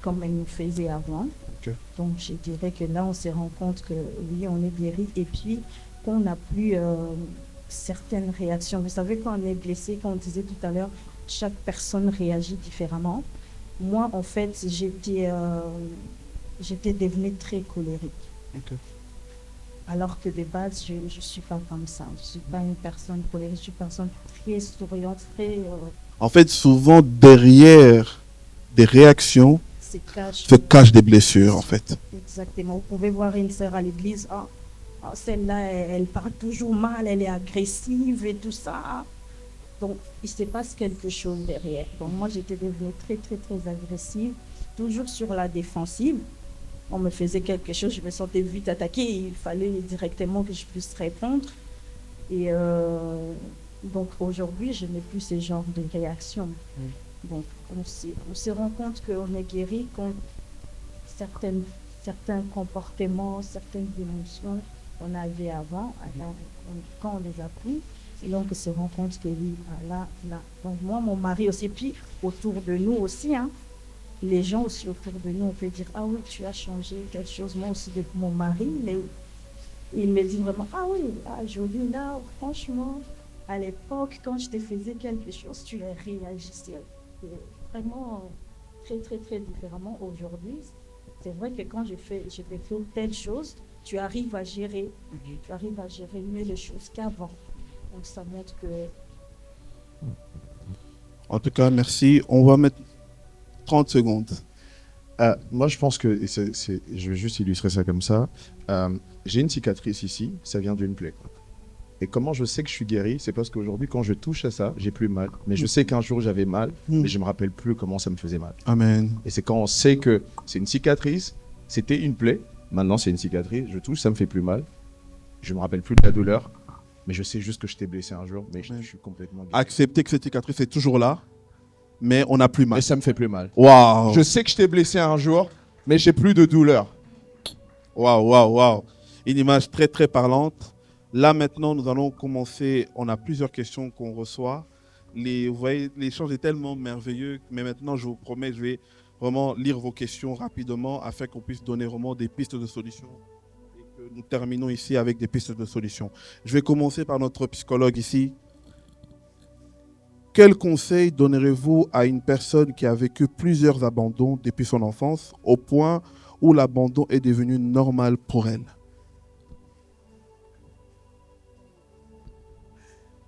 comme elle nous faisait avant. Okay. Donc, je dirais que là, on se rend compte que oui, on est guéri et puis qu'on n'a plus certaines réactions. Vous savez, quand on est blessé, comme on disait tout à l'heure, chaque personne réagit différemment. Moi, en fait, j'étais devenue très colérique. Okay. Alors que de base, je ne suis pas comme ça. Je ne suis pas une personne colérique, je suis une personne très souriante, très... En fait, souvent, derrière des réactions, se cachent des blessures, en fait. Exactement. Vous pouvez voir une sœur à l'église, celle-là, elle parle toujours mal, elle est agressive et tout ça. Donc, il se passe quelque chose derrière. Donc, moi, j'étais devenue très, très, très agressive, toujours sur la défensive. On me faisait quelque chose, je me sentais vite attaquée et il fallait directement que je puisse répondre. Et donc, aujourd'hui, je n'ai plus ce genre de réaction. Donc, on se rend compte qu'on est guéri quand certains comportements, certaines émotions qu'on avait avant, alors, quand on les a pris, et donc on se rend compte que oui, là. Donc moi, mon mari aussi, puis autour de nous aussi, les gens aussi autour de nous, on peut dire, ah oui, tu as changé quelque chose. Moi aussi, de mon mari, mais il me dit vraiment, ah oui, Jolie, là, franchement, à l'époque, quand je te faisais quelque chose, tu réagissais vraiment très, très, très différemment. Aujourd'hui, c'est vrai que quand je fais telle chose, tu arrives à gérer mieux les choses qu'avant. Donc ça montre que... En tout cas, merci. On va mettre 30 secondes. Moi, je pense que, je vais juste illustrer ça comme ça. J'ai une cicatrice ici, ça vient d'une plaie. Et comment je sais que je suis guéri? C'est parce qu'aujourd'hui, quand je touche à ça, j'ai plus mal. Mais je sais qu'un jour, j'avais mal, mais je me rappelle plus comment ça me faisait mal. Amen. Et c'est quand on sait que c'est une cicatrice, c'était une plaie, maintenant c'est une cicatrice, je touche, ça me fait plus mal. Je me rappelle plus de la douleur, mais je sais juste que je t'ai blessé un jour, mais je suis complètement guéri. Accepter que cette cicatrice est toujours là, mais on n'a plus mal. Et ça me fait plus mal. Waouh. Je sais que je t'ai blessé un jour, mais j'ai plus de douleur. Waouh, waouh, waouh. Une image très, très parlante. Là, maintenant, nous allons commencer. On a plusieurs questions qu'on reçoit. Vous voyez, l'échange est tellement merveilleux. Mais maintenant, je vous promets, je vais vraiment lire vos questions rapidement afin qu'on puisse donner vraiment des pistes de solutions. Et que nous terminons ici avec des pistes de solutions. Je vais commencer par notre psychologue ici. Quel conseil donnerez-vous à une personne qui a vécu plusieurs abandons depuis son enfance, au point où l'abandon est devenu normal pour elle?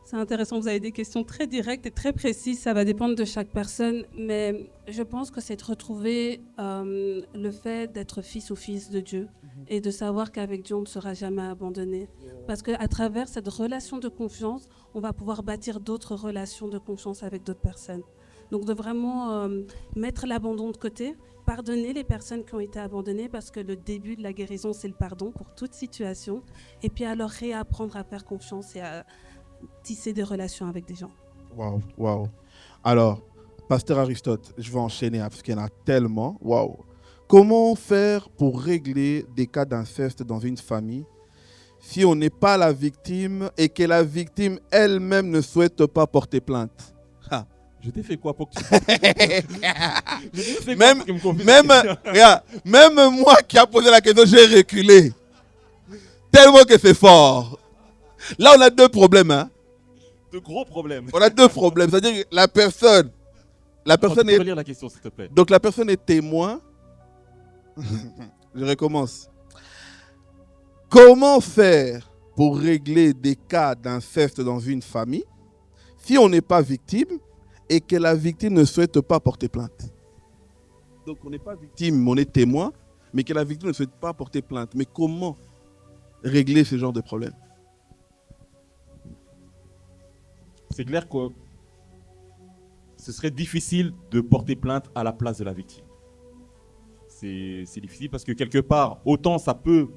C'est intéressant, vous avez des questions très directes et très précises, ça va dépendre de chaque personne, mais je pense que c'est de retrouver le fait d'être fils ou fils de Dieu et de savoir qu'avec Dieu, on ne sera jamais abandonné. Parce qu'à travers cette relation de confiance, on va pouvoir bâtir d'autres relations de confiance avec d'autres personnes. Donc de vraiment mettre l'abandon de côté, pardonner les personnes qui ont été abandonnées, parce que le début de la guérison, c'est le pardon pour toute situation, et puis alors réapprendre à faire confiance et à tisser des relations avec des gens. Waouh, waouh. Alors, Pasteur Aristote, je vais enchaîner parce qu'il y en a tellement. Waouh. Comment faire pour régler des cas d'inceste dans une famille si on n'est pas la victime et que la victime elle-même ne souhaite pas porter plainte? Je t'ai fait quoi pour que tu... Même moi qui a posé la question, j'ai reculé. Tellement que c'est fort. Là, on a deux problèmes. De gros problèmes. On a deux problèmes. C'est-à-dire que la personne est... relire la question, s'il te plaît. Donc, la personne est témoin. Je recommence. Comment faire pour régler des cas d'inceste dans une famille si on n'est pas victime et que la victime ne souhaite pas porter plainte? Donc, on n'est pas victime, on est témoin, mais que la victime ne souhaite pas porter plainte. Mais comment régler ce genre de problème? C'est clair que ce serait difficile de porter plainte à la place de la victime. c'est difficile parce que quelque part, autant ça peut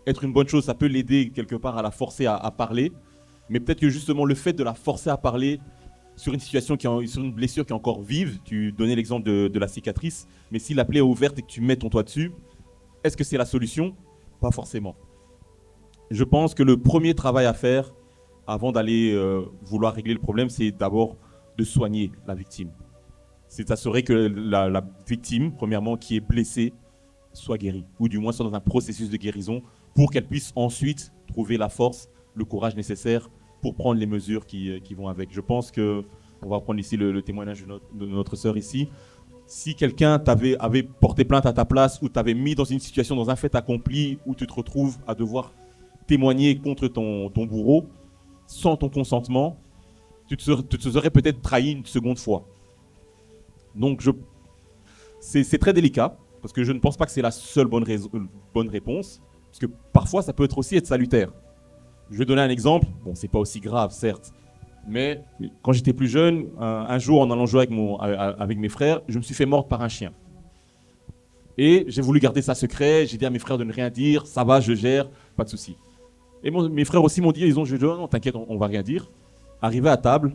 être une bonne chose, ça peut l'aider quelque part à la forcer à parler, mais peut-être que justement le fait de la forcer à parler sur une situation sur une blessure qui est encore vive, tu donnais l'exemple de la cicatrice, mais si la plaie est ouverte et que tu mets ton doigt dessus, est-ce que c'est la solution? Pas forcément. Je pense que le premier travail à faire avant d'aller vouloir régler le problème, c'est d'abord de soigner la victime. C'est s'assurer que la victime, premièrement, qui est blessée, soit guérie, ou du moins soit dans un processus de guérison pour qu'elle puisse ensuite trouver la force, le courage nécessaire pour prendre les mesures qui vont avec. Je pense que, on va prendre ici le témoignage de notre sœur ici. Si quelqu'un avait porté plainte à ta place ou t'avait mis dans une situation, dans un fait accompli où tu te retrouves à devoir témoigner contre ton bourreau sans ton consentement, tu te serais peut-être trahi une seconde fois. Donc c'est très délicat parce que je ne pense pas que c'est la seule bonne réponse, parce que parfois ça peut aussi être salutaire. Je vais donner un exemple. Bon, c'est pas aussi grave, certes. Mais quand j'étais plus jeune, un jour, en allant jouer avec mes frères, je me suis fait mordre par un chien. Et j'ai voulu garder ça secret. J'ai dit à mes frères de ne rien dire. Ça va, je gère, pas de souci. Et mes frères aussi m'ont dit, non, t'inquiète, on va rien dire. Arrivé à table,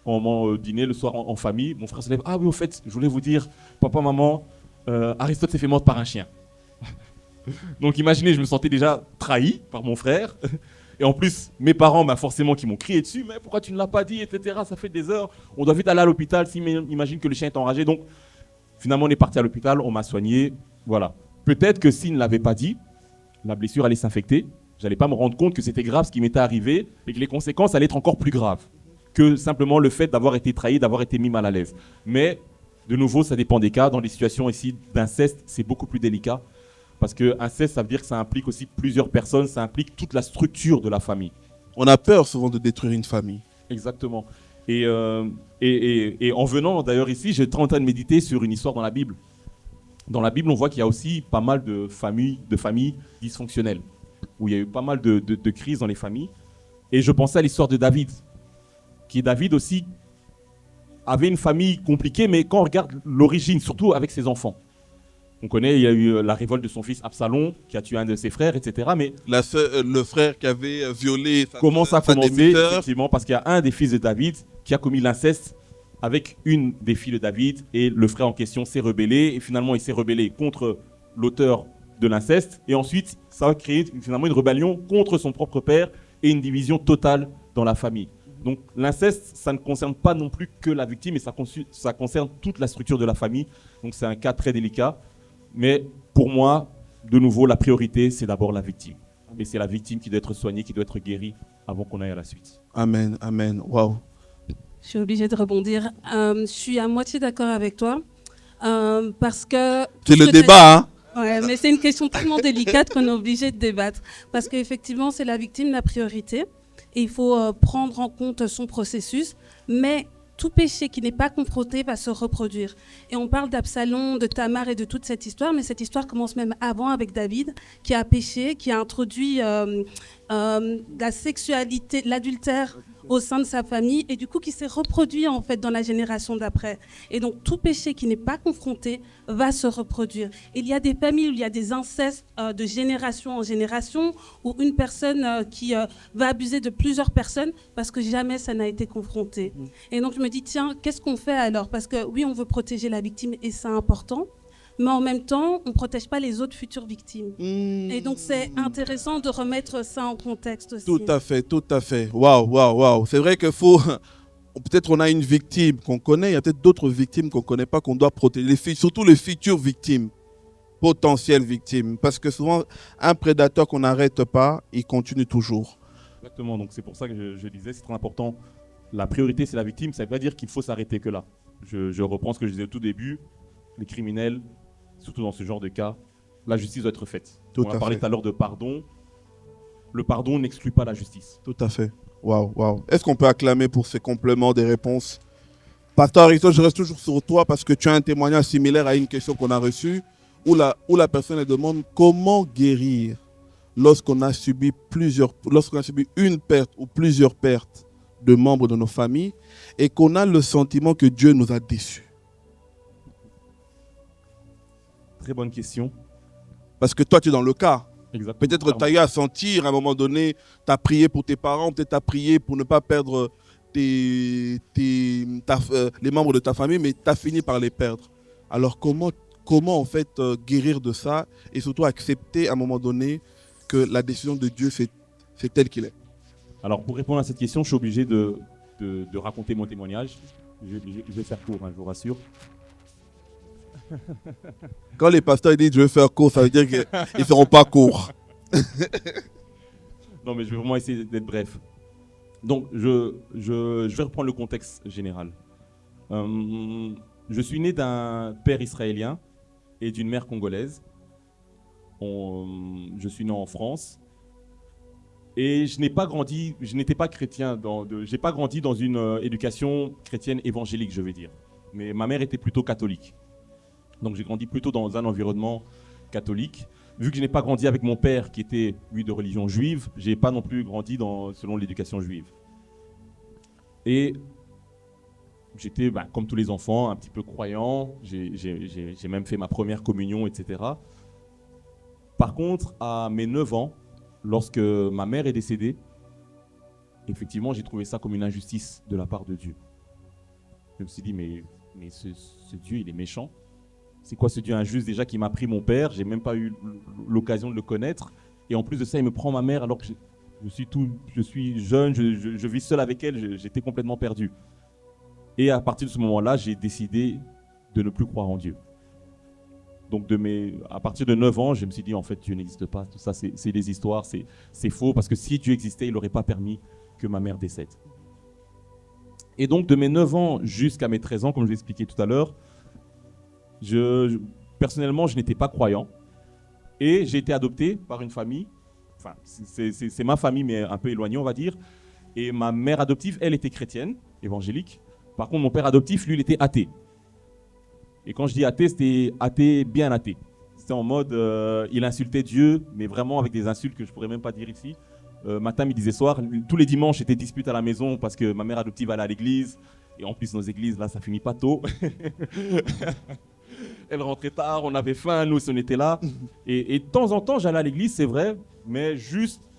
on dîner le soir en famille, mon frère se lève. Ah oui, au fait, je voulais vous dire, papa, maman, Aristote s'est fait mordre par un chien. Donc imaginez, je me sentais déjà trahi par mon frère. Et en plus, mes parents, forcément, qui m'ont crié dessus, mais pourquoi tu ne l'as pas dit, etc. Ça fait des heures, on doit vite aller à l'hôpital, imagine que le chien est enragé. Donc, finalement, on est parti à l'hôpital, on m'a soigné, voilà. Peut-être que s'il ne l'avait pas dit, la blessure allait s'infecter, j'allais pas me rendre compte que c'était grave ce qui m'était arrivé et que les conséquences allaient être encore plus graves que simplement le fait d'avoir été trahi, d'avoir été mis mal à l'aise. Mais, de nouveau, ça dépend des cas. Dans les situations ici d'inceste, c'est beaucoup plus délicat. Parce que inceste, ça veut dire que ça implique aussi plusieurs personnes, ça implique toute la structure de la famille. On a peur souvent de détruire une famille. Exactement. Et en venant d'ailleurs ici, j'étais en train de méditer sur une histoire dans la Bible. Dans la Bible, on voit qu'il y a aussi pas mal de familles dysfonctionnelles, où il y a eu pas mal de crises dans les familles. Et je pensais à l'histoire de David, qui David aussi avait une famille compliquée, mais quand on regarde l'origine, surtout avec ses enfants, on connaît, il y a eu la révolte de son fils Absalom, qui a tué un de ses frères, etc. Mais le frère qui avait violé comment ça a commencé? Effectivement, parce qu'il y a un des fils de David qui a commis l'inceste avec une des filles de David, et le frère en question s'est rebellé, et finalement il s'est rebellé contre l'auteur de l'inceste, et ensuite ça a créé finalement une rébellion contre son propre père et une division totale dans la famille. Donc l'inceste, ça ne concerne pas non plus que la victime, mais ça concerne toute la structure de la famille. Donc c'est un cas très délicat. Mais pour moi, de nouveau, la priorité, c'est d'abord la victime. Et c'est la victime qui doit être soignée, qui doit être guérie avant qu'on aille à la suite. Amen, amen. Waouh. Je suis obligée de rebondir. Je suis à moitié d'accord avec toi. Parce que... C'est le débat, hein? Ouais, mais c'est une question tellement délicate qu'on est obligé de débattre. Parce qu'effectivement, c'est la victime la priorité. Et il faut prendre en compte son processus. Mais tout péché qui n'est pas confronté va se reproduire. Et on parle d'Absalom, de Tamar et de toute cette histoire, mais cette histoire commence même avant avec David, qui a péché, qui a introduit la sexualité, l'adultère au sein de sa famille, et du coup qui s'est reproduit en fait dans la génération d'après. Et donc tout péché qui n'est pas confronté va se reproduire. Il y a des familles où il y a des incestes de génération en génération, où une personne qui va abuser de plusieurs personnes parce que jamais ça n'a été confronté. Et donc je me dis, tiens, qu'est-ce qu'on fait alors? Parce que oui, on veut protéger la victime et c'est important, mais en même temps, on ne protège pas les autres futures victimes. Et donc, c'est intéressant de remettre ça en contexte aussi. Tout à fait, tout à fait. Waouh, waouh, waouh. C'est vrai qu'il faut... Peut-être on a une victime qu'on connaît, il y a peut-être d'autres victimes qu'on ne connaît pas, qu'on doit protéger, surtout les futures victimes, potentielles victimes. Parce que souvent, un prédateur qu'on n'arrête pas, il continue toujours. Exactement, donc c'est pour ça que je disais, c'est très important. La priorité, c'est la victime, ça ne veut pas dire qu'il faut s'arrêter que là. Je reprends ce que je disais au tout début, les criminels, surtout dans ce genre de cas, la justice doit être faite. On a parlé tout à l'heure de pardon. Le pardon n'exclut pas la justice. Tout à fait. Waouh, waouh. Est-ce qu'on peut acclamer pour ces compléments des réponses? Pasteur Aristote, je reste toujours sur toi parce que tu as un témoignage similaire à une question qu'on a reçue où la personne elle demande comment guérir lorsqu'on a subi une perte ou plusieurs pertes de membres de nos familles et qu'on a le sentiment que Dieu nous a déçus. Très bonne question. Parce que toi, tu es dans le cas. Exactement. Peut-être tu as eu à sentir à un moment donné, tu as prié pour tes parents, peut-être tu as prié pour ne pas perdre les membres de ta famille, mais tu as fini par les perdre. Alors comment en fait guérir de ça et surtout accepter à un moment donné que la décision de Dieu, c'est tel qu'il est? Alors pour répondre à cette question, je suis obligé de raconter mon témoignage. Je vais faire court, hein, je vous rassure. Quand les pasteurs disent je vais faire court, ça veut dire qu'ils ne feront pas court. Non, mais je vais vraiment essayer d'être bref. Donc, je vais reprendre le contexte général. Je suis né d'un père israélien et d'une mère congolaise. Je suis né en France. Et je n'étais pas chrétien. Je n'ai pas grandi dans une éducation chrétienne évangélique, je vais dire. Mais ma mère était plutôt catholique. Donc j'ai grandi plutôt dans un environnement catholique. Vu que je n'ai pas grandi avec mon père qui était, lui, de religion juive, je n'ai pas non plus grandi selon l'éducation juive. Et j'étais, comme tous les enfants, un petit peu croyant. J'ai même fait ma première communion, etc. Par contre, à mes 9 ans, lorsque ma mère est décédée, effectivement, j'ai trouvé ça comme une injustice de la part de Dieu. Je me suis dit, mais ce Dieu, il est méchant. C'est quoi ce Dieu injuste déjà qui m'a pris mon père? J'ai même pas eu l'occasion de le connaître. Et en plus de ça, il me prend ma mère alors que je suis jeune, je vis seul avec elle, j'étais complètement perdu. Et à partir de ce moment-là, j'ai décidé de ne plus croire en Dieu. Donc à partir de 9 ans, je me suis dit en fait Dieu n'existe pas. Tout ça, c'est des histoires, c'est faux. Parce que si Dieu existait, il n'aurait pas permis que ma mère décède. Et donc de mes 9 ans jusqu'à mes 13 ans, comme je l'ai expliqué tout à l'heure, personnellement, je n'étais pas croyant. Et j'ai été adopté par une famille. Enfin, c'est ma famille, mais un peu éloignée, on va dire. Et ma mère adoptive, elle était chrétienne, évangélique. Par contre, mon père adoptif, lui, il était athée. Et quand je dis athée, c'était athée, bien athée. C'était en mode, il insultait Dieu, mais vraiment avec des insultes que je ne pourrais même pas dire ici. Matin, midi et soir, tous les dimanches, c'était dispute à la maison parce que ma mère adoptive allait à l'église. Et en plus, nos églises, là, ça finit pas tôt. Elle rentrait tard, on avait faim, nous, on était là. Et de temps en temps, j'allais à l'église, c'est vrai, mais juste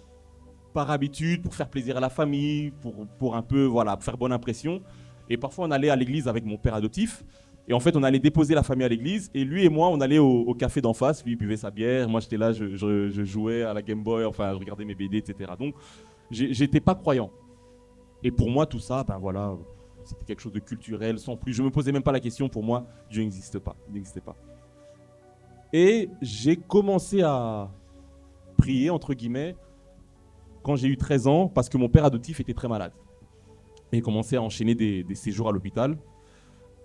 par habitude, pour faire plaisir à la famille, pour un peu, voilà, pour faire bonne impression. Et parfois, on allait à l'église avec mon père adoptif. Et en fait, on allait déposer la famille à l'église. Et lui et moi, on allait au café d'en face. Lui, il buvait sa bière. Moi, j'étais là, je jouais à la Game Boy, enfin, je regardais mes BD, etc. Donc, j'étais pas croyant. Et pour moi, tout ça, voilà, c'était quelque chose de culturel, sans plus. Je me posais même pas la question. Pour moi, Dieu n'existe pas. Il n'existait pas. Et j'ai commencé à prier, entre guillemets, quand j'ai eu 13 ans, parce que mon père adoptif était très malade. Et il commençait à enchaîner des séjours à l'hôpital.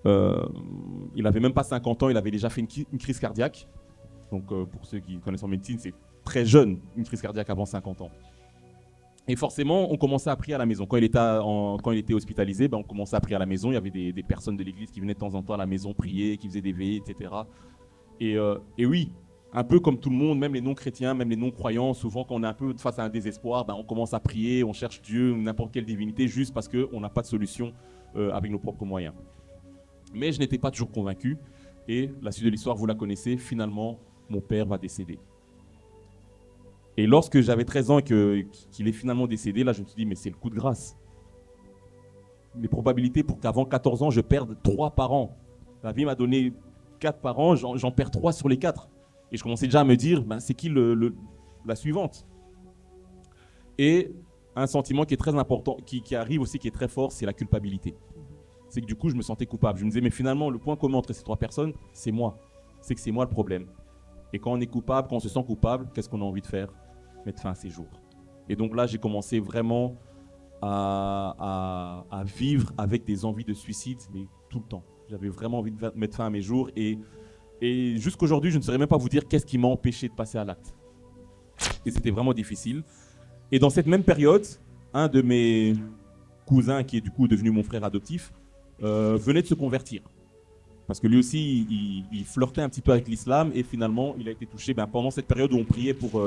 Il n'avait même pas 50 ans, il avait déjà fait une crise cardiaque. Donc pour ceux qui connaissent en médecine, c'est très jeune, une crise cardiaque avant 50 ans. Et forcément, on commençait à prier à la maison. Quand il était hospitalisé, on commençait à prier à la maison. Il y avait des personnes de l'église qui venaient de temps en temps à la maison prier, qui faisaient des veillées, etc. Et oui, un peu comme tout le monde, même les non-chrétiens, même les non-croyants, souvent quand on est un peu face à un désespoir, on commence à prier, on cherche Dieu, n'importe quelle divinité, juste parce qu'on n'a pas de solution avec nos propres moyens. Mais je n'étais pas toujours convaincu. Et la suite de l'histoire, vous la connaissez. Finalement, mon père va décéder. Et lorsque j'avais 13 ans et qu'il est finalement décédé, là, je me suis dit, mais c'est le coup de grâce. Les probabilités pour qu'avant 14 ans, je perde 3 parents. La vie m'a donné 4 parents, j'en perds 3 sur les 4. Et je commençais déjà à me dire, c'est qui la suivante? Et un sentiment qui est très important, qui arrive aussi, qui est très fort, c'est la culpabilité. C'est que du coup, je me sentais coupable. Je me disais, mais finalement, le point commun entre ces 3 personnes, c'est moi. C'est que c'est moi le problème. Et quand on est coupable, quand on se sent coupable, qu'est-ce qu'on a envie de faire? Mettre fin à ses jours. Et donc là, j'ai commencé vraiment à vivre avec des envies de suicide, mais tout le temps. J'avais vraiment envie de mettre fin à mes jours. Et jusqu'aujourd'hui, je ne saurais même pas vous dire qu'est-ce qui m'a empêché de passer à l'acte. Et c'était vraiment difficile. Et dans cette même période, un de mes cousins, qui est du coup devenu mon frère adoptif, venait de se convertir. Parce que lui aussi, il flirtait un petit peu avec l'islam et finalement, il a été touché pendant cette période où on priait pour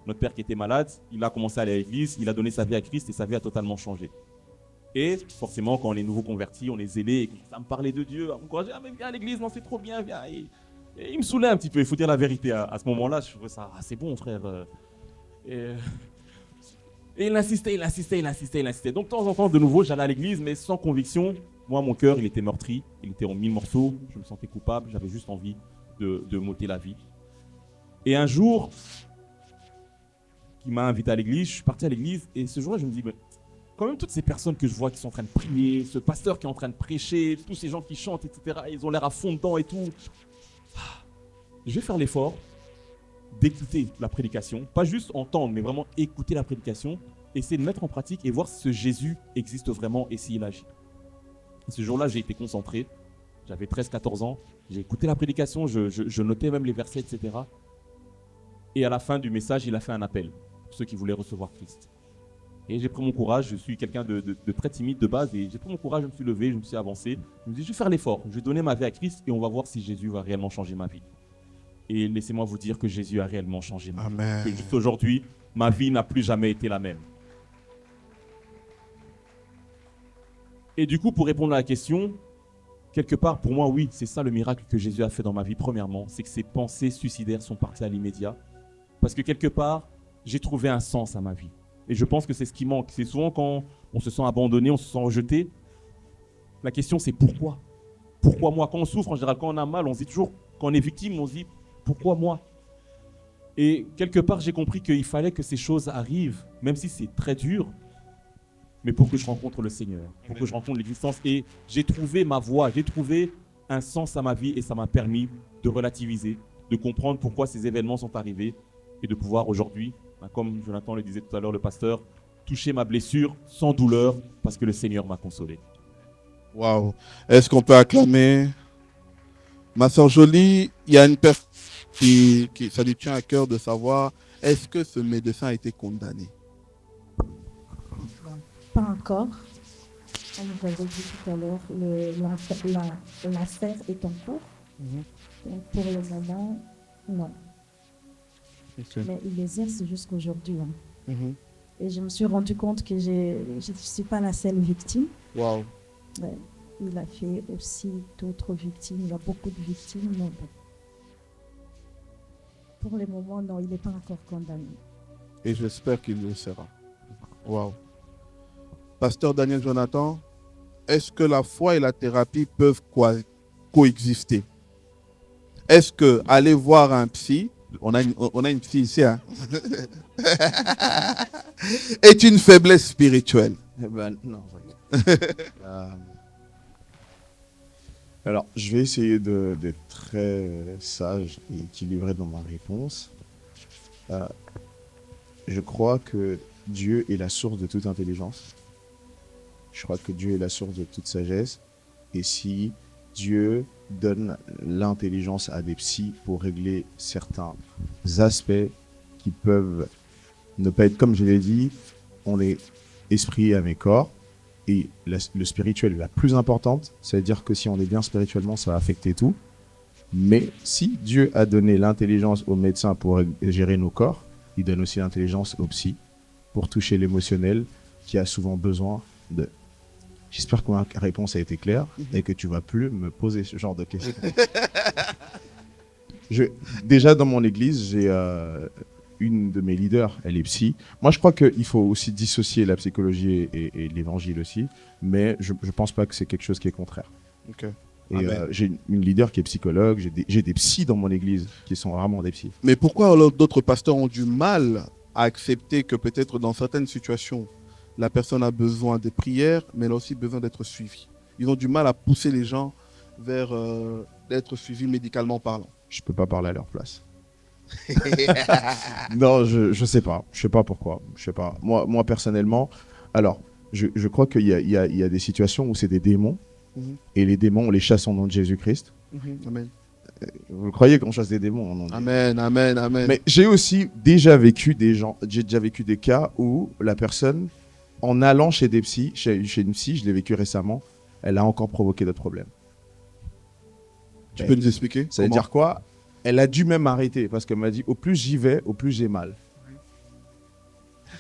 notre père qui était malade. Il a commencé à aller à l'église, il a donné sa vie à Christ et sa vie a totalement changé. Et forcément, quand on est nouveau converti, on est zélé et commence à me parler de Dieu, à m'encourager, mais viens à l'église, non, c'est trop bien, viens. Et il me saoulait un petit peu, il faut dire la vérité. À ce moment-là, je trouvais ça, c'est bon, frère. Et, et il insistait. Donc, de temps en temps, de nouveau, j'allais à l'église, mais sans conviction. Moi, mon cœur, il était meurtri, il était en 1000 morceaux. Je me sentais coupable, j'avais juste envie de m'ôter la vie. Et un jour, il m'a invité à l'église, je suis parti à l'église, et ce jour-là, je me dis, mais quand même, toutes ces personnes que je vois qui sont en train de prier, ce pasteur qui est en train de prêcher, tous ces gens qui chantent, etc., ils ont l'air à fond dedans et tout. Je vais faire l'effort d'écouter la prédication, pas juste entendre, mais vraiment écouter la prédication, essayer de mettre en pratique et voir si ce Jésus existe vraiment et s'il agit. Et ce jour-là, j'ai été concentré, j'avais 13-14 ans, j'ai écouté la prédication, je notais même les versets, etc. Et à la fin du message, il a fait un appel pour ceux qui voulaient recevoir Christ. Et j'ai pris mon courage, je suis quelqu'un de très timide de base, et j'ai pris mon courage, je me suis levé, je me suis avancé. Je me dis, je vais faire l'effort, je vais donner ma vie à Christ et on va voir si Jésus va réellement changer ma vie. Et laissez-moi vous dire que Jésus a réellement changé ma vie. Amen. Que juste aujourd'hui, ma vie n'a plus jamais été la même. Et du coup, pour répondre à la question, quelque part, pour moi, oui, c'est ça le miracle que Jésus a fait dans ma vie, premièrement, c'est que ces pensées suicidaires sont parties à l'immédiat. Parce que quelque part, j'ai trouvé un sens à ma vie. Et je pense que c'est ce qui manque. C'est souvent quand on se sent abandonné, on se sent rejeté. La question, c'est pourquoi ? Pourquoi moi ? Quand on souffre, en général, quand on a mal, on se dit toujours, quand on est victime, on se dit, pourquoi moi ? Et quelque part, j'ai compris qu'il fallait que ces choses arrivent, même si c'est très dur, mais pour que je rencontre le Seigneur, pour que je rencontre l'existence. Et j'ai trouvé ma voie, j'ai trouvé un sens à ma vie et ça m'a permis de relativiser, de comprendre pourquoi ces événements sont arrivés et de pouvoir aujourd'hui, comme Jonathan le disait tout à l'heure, le pasteur, toucher ma blessure sans douleur parce que le Seigneur m'a consolé. Waouh. Est-ce qu'on peut acclamer ma sœur Jolie? Il y a une personne qui ça lui tient à cœur de savoir, est-ce que ce médecin a été condamné? Pas encore. Comme vous avez dit tout à l'heure, l'affaire est en cours. Donc pour le moment, non. Mais il exerce jusqu'aujourd'hui. Et je me suis rendu compte que je ne suis pas la seule victime. Waouh. Ouais. Il a fait aussi d'autres victimes. Il y a beaucoup de victimes. Mais bon. Pour le moment, non, il n'est pas encore condamné. Et j'espère qu'il le sera. Waouh. Pasteur Daniel Jonathan, est-ce que la foi et la thérapie peuvent coexister? Est-ce que aller voir un psy, on a une psy ici, hein, est une faiblesse spirituelle? Eh ben, non. Alors, je vais essayer d'être très sage et équilibré dans ma réponse. Je crois que Dieu est la source de toute intelligence. Je crois que Dieu est la source de toute sagesse. Et si Dieu donne l'intelligence à des psys pour régler certains aspects qui peuvent ne pas être, comme je l'ai dit, on est esprit, âme et corps. Et le spirituel est la plus importante. Ça veut dire que si on est bien spirituellement, ça va affecter tout. Mais si Dieu a donné l'intelligence aux médecins pour gérer nos corps, il donne aussi l'intelligence aux psys pour toucher l'émotionnel qui a souvent besoin de... J'espère que ma réponse a été claire et que tu ne vas plus me poser ce genre de questions. Déjà, dans mon église, j'ai une de mes leaders, elle est psy. Moi, je crois qu'il faut aussi dissocier la psychologie et l'évangile aussi, mais je ne pense pas que c'est quelque chose qui est contraire. Okay. Et j'ai une leader qui est psychologue, j'ai des psys dans mon église qui sont vraiment des psys. Mais pourquoi alors d'autres pasteurs ont du mal à accepter que peut-être dans certaines situations, la personne a besoin de prières, mais elle a aussi besoin d'être suivie? Ils ont du mal à pousser les gens vers d'être suivis médicalement parlant. Je ne peux pas parler à leur place. Non, je sais pas. Je sais pas pourquoi. Je sais pas. Moi personnellement, alors, je crois qu'il y a des situations où c'est des démons. Et les démons, on les chasse au nom de Jésus-Christ. Amen. Vous le croyez qu'on chasse des démons au nom de... Amen, amen, amen. Mais j'ai aussi déjà vécu des cas où la personne, en allant chez des psys, chez une psy, je l'ai vécu récemment, elle a encore provoqué d'autres problèmes. Tu peux nous expliquer? Ça veut dire quoi? Elle a dû même arrêter parce qu'elle m'a dit, au plus j'y vais, au plus j'ai mal.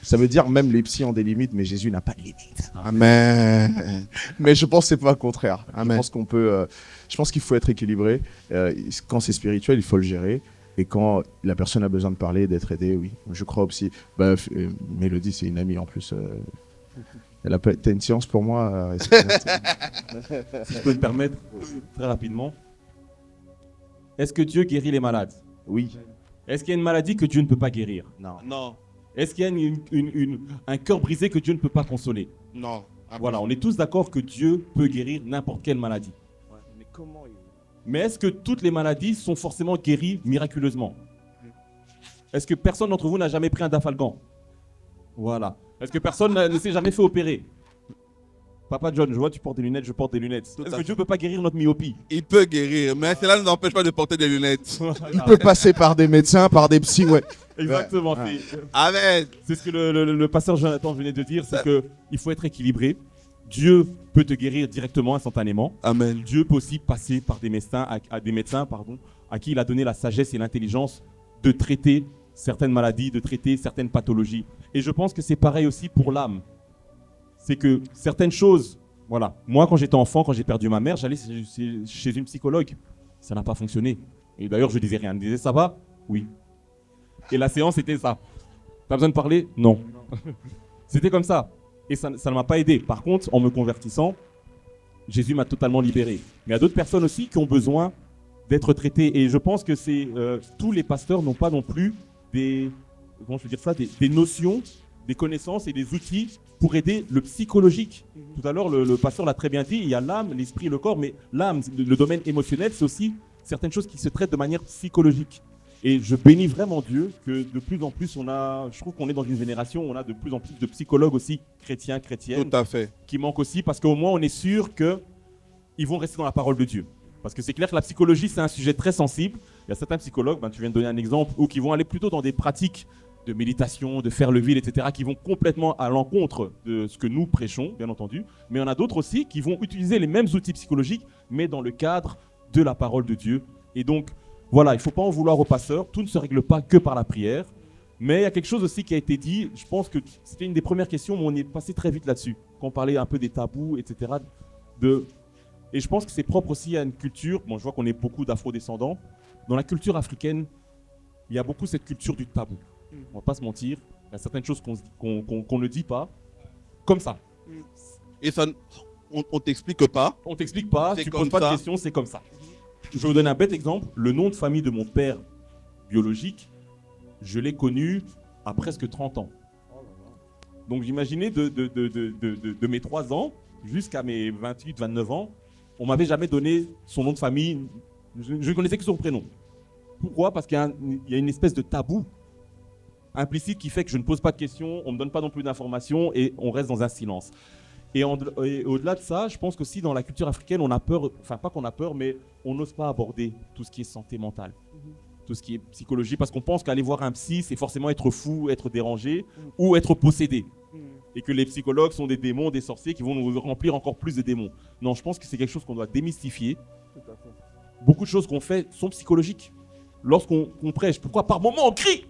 Ça veut dire même les psys ont des limites, mais Jésus n'a pas de limites. Amen. Mais je pense que c'est pas le contraire. Amen. Je pense qu'on peut, je pense qu'il faut être équilibré. Quand c'est spirituel, il faut le gérer. Et quand la personne a besoin de parler, d'être aidée, oui. Je crois aussi. Mélodie, c'est une amie en plus. T'as une séance pour moi Si je peux me permettre, très rapidement. Est-ce que Dieu guérit les malades? Oui. Est-ce qu'il y a une maladie que Dieu ne peut pas guérir? Non. Non. Est-ce qu'il y a un cœur brisé que Dieu ne peut pas consoler? Non. Voilà, on est tous d'accord que Dieu peut guérir n'importe quelle maladie. Ouais, mais comment Mais est-ce que toutes les maladies sont forcément guéries miraculeusement? Est-ce que personne d'entre vous n'a jamais pris un dafalgan? Voilà. Est-ce que personne ne s'est jamais fait opérer? Papa John, je vois tu portes des lunettes, je porte des lunettes. Est-ce que Dieu ne peut pas guérir notre myopie? Il peut guérir, mais cela ne nous empêche pas de porter des lunettes. Il peut passer par des médecins, par des psys, ouais. Exactement. Ouais. Amen. C'est ce que le pasteur Jonathan venait de dire, c'est qu'il faut être équilibré. Dieu peut te guérir directement, instantanément. Amen. Dieu peut aussi passer par des médecins, à qui il a donné la sagesse et l'intelligence de traiter certaines maladies, de traiter certaines pathologies. Et je pense que c'est pareil aussi pour l'âme. C'est que certaines choses, voilà, moi quand j'étais enfant, quand j'ai perdu ma mère, j'allais chez une psychologue. Ça n'a pas fonctionné. Et d'ailleurs, je disais rien. Elle me disait, ça va? Oui. Et la séance, c'était ça. T'as besoin de parler? Non. C'était comme ça. Et ça ne m'a pas aidé. Par contre, en me convertissant, Jésus m'a totalement libéré. Mais il y a d'autres personnes aussi qui ont besoin d'être traitées. Et je pense que tous les pasteurs n'ont pas non plus des notions, des connaissances et des outils pour aider le psychologique. Tout à l'heure, le pasteur l'a très bien dit, il y a l'âme, l'esprit, le corps, mais l'âme, le domaine émotionnel, c'est aussi certaines choses qui se traitent de manière psychologique. Et je bénis vraiment Dieu que de plus en plus, je trouve qu'on est dans une génération où on a de plus en plus de psychologues aussi chrétiens, chrétiennes. Tout à fait. Qui manquent aussi parce qu'au moins on est sûr qu'ils vont rester dans la parole de Dieu. Parce que c'est clair que la psychologie, c'est un sujet très sensible. Il y a certains psychologues, tu viens de donner un exemple, ou qui vont aller plutôt dans des pratiques de méditation, de faire le vide, etc., qui vont complètement à l'encontre de ce que nous prêchons, bien entendu. Mais il y en a d'autres aussi qui vont utiliser les mêmes outils psychologiques, mais dans le cadre de la parole de Dieu. Et donc, voilà, il ne faut pas en vouloir aux pasteurs. Tout ne se règle pas que par la prière. Mais il y a quelque chose aussi qui a été dit. Je pense que c'était une des premières questions, mais on est passé très vite là-dessus. Quand on parlait un peu des tabous, etc. Et je pense que c'est propre aussi à une culture. Bon, je vois qu'on est beaucoup d'afro-descendants. Dans la culture africaine, il y a beaucoup cette culture du tabou. On ne va pas se mentir. Il y a certaines choses qu'on ne dit pas. Comme ça. Et ça, on t'explique pas. On t'explique pas. C'est Tu comme poses pas ça. de questions, c'est comme ça. Je vais vous donner un bête exemple. Le nom de famille de mon père biologique, je l'ai connu à presque 30 ans. Donc j'imaginais de mes 3 ans jusqu'à mes 28, 29 ans, on m'avait jamais donné son nom de famille. Je ne connaissais que son prénom. Pourquoi? Parce qu'il y a une espèce de tabou implicite qui fait que je ne pose pas de questions, on ne me donne pas non plus d'informations et on reste dans un silence. Et au-delà de ça, je pense qu'aussi dans la culture africaine, on a peur, enfin pas qu'on a peur, mais on n'ose pas aborder tout ce qui est santé mentale, tout ce qui est psychologie, parce qu'on pense qu'aller voir un psy, c'est forcément être fou, être dérangé ou être possédé. Et que les psychologues sont des démons, des sorciers qui vont nous remplir encore plus de démons. Non, je pense que c'est quelque chose qu'on doit démystifier. Beaucoup de choses qu'on fait sont psychologiques. Lorsqu'on prêche, pourquoi par moments on crie?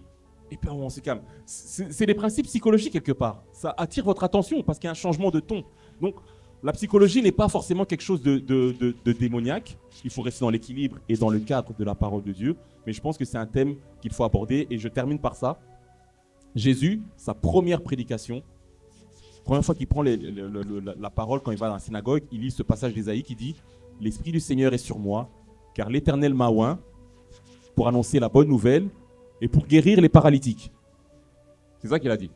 Et puis on se calme. C'est des principes psychologiques quelque part. Ça attire votre attention parce qu'il y a un changement de ton. Donc la psychologie n'est pas forcément quelque chose de démoniaque. Il faut rester dans l'équilibre et dans le cadre de la parole de Dieu. Mais je pense que c'est un thème qu'il faut aborder. Et je termine par ça. Jésus, sa première prédication, première fois qu'il prend la parole quand il va dans la synagogue, il lit ce passage d'Ésaïe qui dit « L'Esprit du Seigneur est sur moi, car l'Éternel m'a oint pour annoncer la bonne nouvelle et pour guérir les paralytiques. » C'est ça qu'il a dit.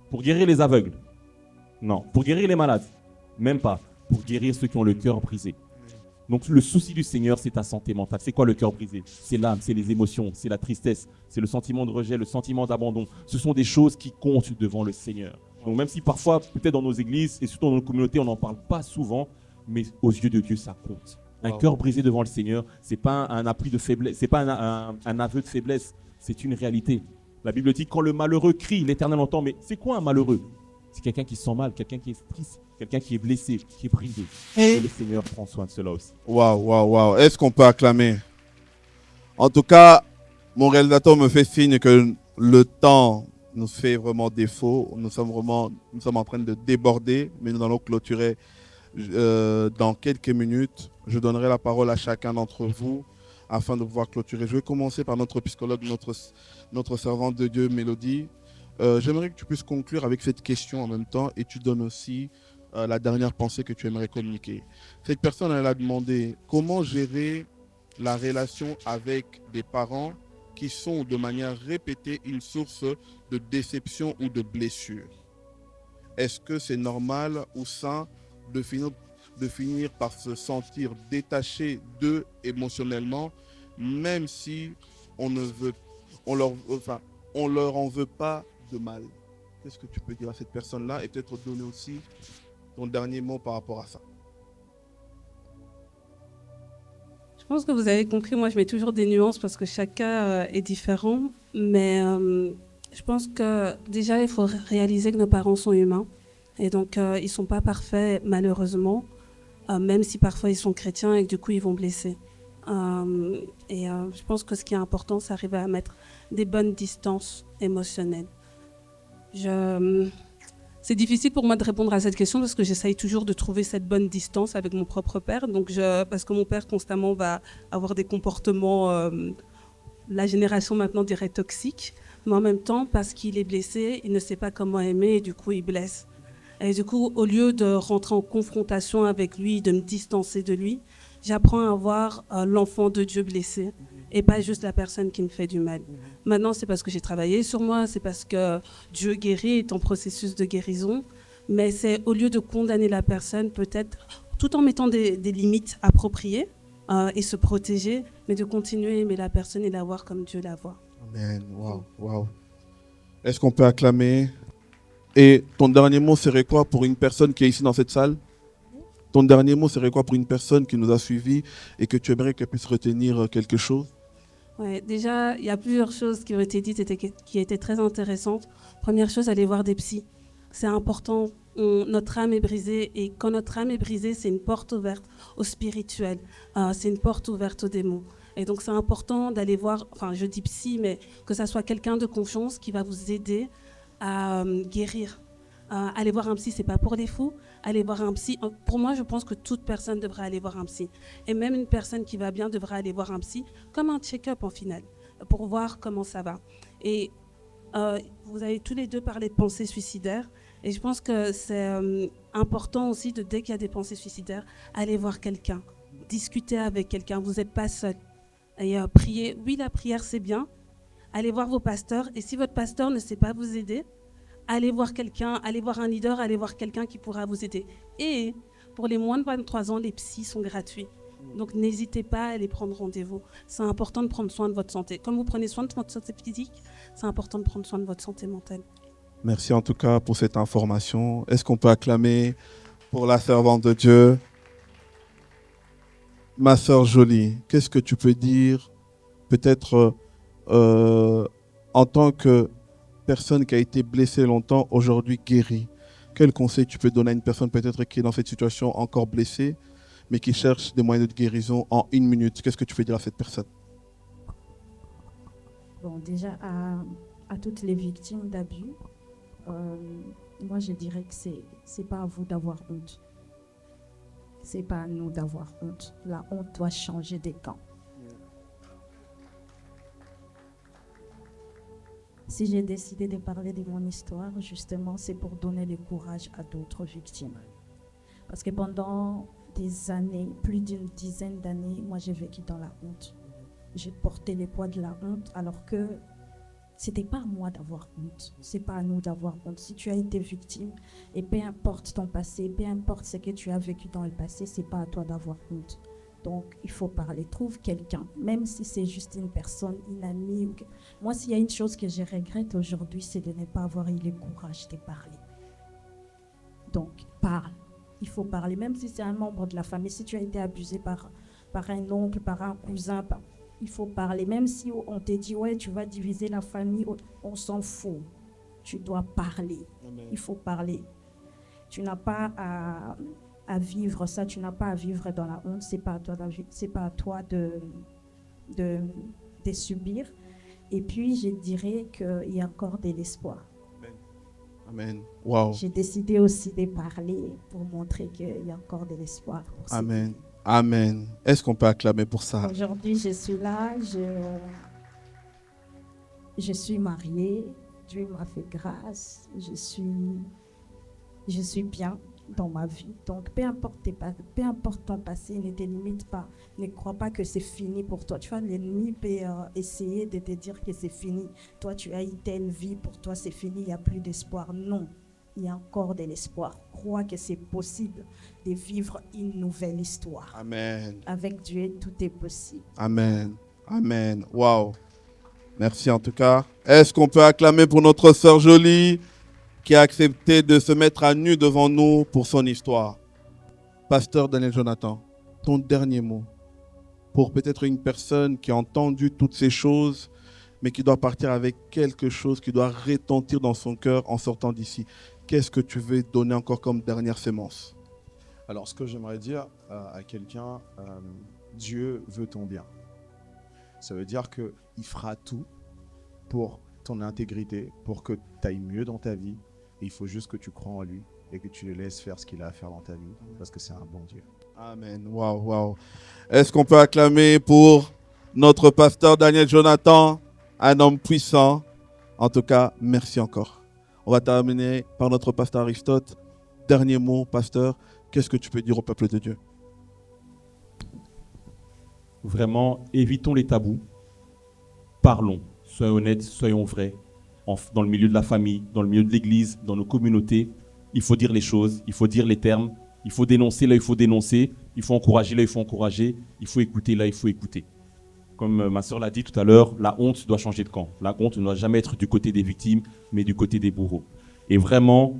Pour guérir les aveugles. Non. Pour guérir les malades. Même pas. Pour guérir ceux qui ont le cœur brisé. Donc le souci du Seigneur, c'est ta santé mentale. C'est quoi le cœur brisé? C'est l'âme, c'est les émotions, c'est la tristesse, c'est le sentiment de rejet, le sentiment d'abandon. Ce sont des choses qui comptent devant le Seigneur. Donc même si parfois, peut-être dans nos églises et surtout dans nos communautés, on n'en parle pas souvent, mais aux yeux de Dieu, ça compte. Un cœur brisé devant le Seigneur, c'est pas un appui de faiblesse, c'est pas un aveu de faiblesse, c'est une réalité. La Bible dit quand le malheureux crie, l'Éternel entend. Mais c'est quoi un malheureux? C'est quelqu'un qui se sent mal, quelqu'un qui est triste, quelqu'un qui est blessé, qui est brisé. Et le Seigneur prend soin de cela aussi. Waouh, waouh, waouh. Est-ce qu'on peut acclamer? En tout cas, mon réalisateur me fait signe que le temps nous fait vraiment défaut. Nous sommes en train de déborder, mais nous allons clôturer dans quelques minutes. Je donnerai la parole à chacun d'entre vous afin de pouvoir clôturer. Je vais commencer par notre psychologue, notre servante de Dieu, Mélodie. J'aimerais que tu puisses conclure avec cette question en même temps et tu donnes aussi la dernière pensée que tu aimerais communiquer. Cette personne, elle a demandé comment gérer la relation avec des parents qui sont de manière répétée une source de déception ou de blessure. Est-ce que c'est normal ou sain de finir par se sentir détaché d'eux émotionnellement, même si on leur en veut pas de mal? Qu'est-ce que tu peux dire à cette personne-là et peut-être donner aussi ton dernier mot par rapport à ça? Je pense que vous avez compris, moi je mets toujours des nuances parce que chacun est différent, mais je pense que déjà il faut réaliser que nos parents sont humains et donc ils ne sont pas parfaits malheureusement, même si parfois ils sont chrétiens et que du coup ils vont blesser. Je pense que ce qui est important, c'est d'arriver à mettre des bonnes distances émotionnelles. C'est difficile pour moi de répondre à cette question parce que j'essaye toujours de trouver cette bonne distance avec mon propre père. Parce que mon père constamment va avoir des comportements, la génération maintenant dirait toxiques, mais en même temps parce qu'il est blessé, il ne sait pas comment aimer et du coup il blesse. Et du coup, au lieu de rentrer en confrontation avec lui, de me distancer de lui, j'apprends à voir l'enfant de Dieu blessé et pas juste la personne qui me fait du mal. Maintenant, c'est parce que j'ai travaillé sur moi, c'est parce que Dieu guérit, est en processus de guérison, mais c'est au lieu de condamner la personne, peut-être, tout en mettant des limites appropriées et se protéger, mais de continuer à aimer la personne et la voir comme Dieu la voit. Amen, wow. Est-ce qu'on peut acclamer? Et ton dernier mot serait quoi pour une personne qui est ici dans cette salle? Ton dernier mot serait quoi pour une personne qui nous a suivis et que tu aimerais qu'elle puisse retenir quelque chose? Ouais, déjà, il y a plusieurs choses qui ont été dites et qui étaient très intéressantes. Première chose, aller voir des psys. C'est important. Notre âme est brisée et quand notre âme est brisée, c'est une porte ouverte au spirituel. C'est une porte ouverte aux démons. Et donc, c'est important d'aller voir, enfin, je dis psy, mais que ça soit quelqu'un de confiance qui va vous aider à guérir. Aller voir un psy, c'est pas pour les fous. Aller voir un psy, pour moi, je pense que toute personne devrait aller voir un psy. Et même une personne qui va bien devrait aller voir un psy, comme un check-up en finale, pour voir comment ça va. Et vous avez tous les deux parlé de pensées suicidaires. Et je pense que c'est important aussi, dès qu'il y a des pensées suicidaires, aller voir quelqu'un, discuter avec quelqu'un. Vous n'êtes pas seul. Et prier, oui, la prière, c'est bien. Allez voir vos pasteurs. Et si votre pasteur ne sait pas vous aider, allez voir quelqu'un, allez voir un leader, allez voir quelqu'un qui pourra vous aider. Et pour les moins de 23 ans, les psys sont gratuits. Donc n'hésitez pas à aller prendre rendez-vous. C'est important de prendre soin de votre santé. Comme vous prenez soin de votre santé physique, c'est important de prendre soin de votre santé mentale. Merci en tout cas pour cette information. Est-ce qu'on peut acclamer pour la servante de Dieu? Ma sœur Jolie, qu'est-ce que tu peux dire peut-être en tant que personne qui a été blessée longtemps, aujourd'hui guérie? Quel conseil tu peux donner à une personne peut-être qui est dans cette situation encore blessée, mais qui cherche des moyens de guérison en 1 minute? Qu'est-ce que tu peux dire à cette personne? Bon, déjà, à toutes les victimes d'abus, moi je dirais que c'est pas à vous d'avoir honte. C'est pas à nous d'avoir honte. La honte doit changer des camps. Si j'ai décidé de parler de mon histoire, justement, c'est pour donner le courage à d'autres victimes. Parce que pendant des années, plus d'une dizaine d'années, moi j'ai vécu dans la honte. J'ai porté le poids de la honte alors que c'était pas à moi d'avoir honte. C'est pas à nous d'avoir honte. Si tu as été victime, et peu importe ton passé, peu importe ce que tu as vécu dans le passé, c'est pas à toi d'avoir honte. Donc, il faut parler. Trouve quelqu'un, même si c'est juste une personne, une amie. Moi, s'il y a une chose que je regrette aujourd'hui, c'est de ne pas avoir eu le courage de parler. Donc, parle. Il faut parler, même si c'est un membre de la famille. Si tu as été abusé par un oncle, par un cousin, il faut parler. Même si on te dit, ouais, tu vas diviser la famille, on s'en fout. Tu dois parler. Amen. Il faut parler. Tu n'as pas à vivre ça, tu n'as pas à vivre dans la honte, c'est pas à toi de subir. Et puis, je dirais qu'il y a encore de l'espoir. Amen. Wow. J'ai décidé aussi de parler pour montrer qu'il y a encore de l'espoir. Amen. Amen. Est-ce qu'on peut acclamer pour ça? Aujourd'hui, je suis là, je suis mariée, Dieu m'a fait grâce, je suis bien dans ma vie. Donc, peu importe ton passé, ne te limite pas. Ne crois pas que c'est fini pour toi. Tu vois, l'ennemi peut essayer de te dire que c'est fini. Toi, tu as eu telle vie, pour toi, c'est fini, il n'y a plus d'espoir. Non, il y a encore de l'espoir. Crois que c'est possible de vivre une nouvelle histoire. Amen. Avec Dieu, tout est possible. Amen. Amen. Wow. Merci en tout cas. Est-ce qu'on peut acclamer pour notre sœur Jolie qui a accepté de se mettre à nu devant nous pour son histoire? Pasteur Daniel Jonathan, ton dernier mot pour peut-être une personne qui a entendu toutes ces choses, mais qui doit partir avec quelque chose qui doit retentir dans son cœur en sortant d'ici. Qu'est-ce que tu veux donner encore comme dernière sémence? Alors, ce que j'aimerais dire à quelqu'un, Dieu veut ton bien. Ça veut dire qu'il fera tout pour ton intégrité, pour que tu ailles mieux dans ta vie. Et il faut juste que tu crois en lui et que tu le laisses faire ce qu'il a à faire dans ta vie, parce que c'est un bon Dieu. Amen. Waouh, waouh. Est-ce qu'on peut acclamer pour notre pasteur Daniel Jonathan, un homme puissant? En tout cas, merci encore. On va terminer par notre pasteur Aristote. Dernier mot, pasteur. Qu'est-ce que tu peux dire au peuple de Dieu? Vraiment, évitons les tabous. Parlons. Soyons honnêtes, soyons vrais. Dans le milieu de la famille, dans le milieu de l'église, dans nos communautés, il faut dire les choses, il faut dire les termes, il faut dénoncer là, il faut dénoncer, il faut encourager là, il faut encourager, il faut écouter là, il faut écouter. Comme ma sœur l'a dit tout à l'heure, la honte doit changer de camp. La honte ne doit jamais être du côté des victimes, mais du côté des bourreaux. Et vraiment,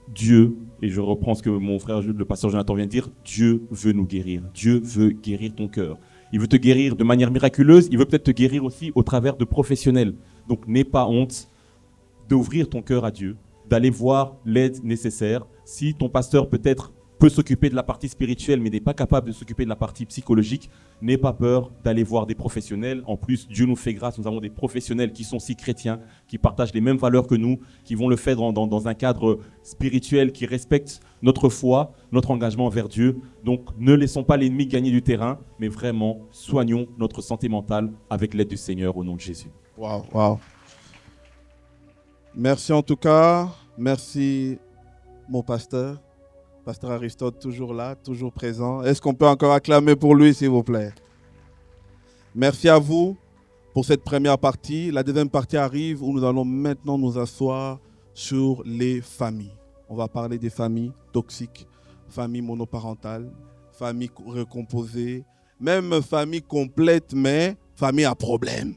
Dieu, et je reprends ce que mon frère, le pasteur Jonathan vient de dire, Dieu veut nous guérir. Dieu veut guérir ton cœur. Il veut te guérir de manière miraculeuse, il veut peut-être te guérir aussi au travers de professionnels. Donc n'aie pas honte d'ouvrir ton cœur à Dieu, d'aller voir l'aide nécessaire. Si ton pasteur peut-être peut s'occuper de la partie spirituelle, mais n'est pas capable de s'occuper de la partie psychologique, n'aie pas peur d'aller voir des professionnels. En plus, Dieu nous fait grâce, nous avons des professionnels qui sont aussi chrétiens, qui partagent les mêmes valeurs que nous, qui vont le faire dans un cadre spirituel, qui respectent notre foi, notre engagement envers Dieu. Donc, ne laissons pas l'ennemi gagner du terrain, mais vraiment, soignons notre santé mentale avec l'aide du Seigneur au nom de Jésus. Waouh, waouh. Merci en tout cas. Merci, mon pasteur. Pasteur Aristote, toujours là, toujours présent. Est-ce qu'on peut encore acclamer pour lui, s'il vous plaît? Merci à vous pour cette première partie. La deuxième partie arrive où nous allons maintenant nous asseoir sur les familles. On va parler des familles toxiques, familles monoparentales, familles recomposées, même familles complètes, mais familles à problème.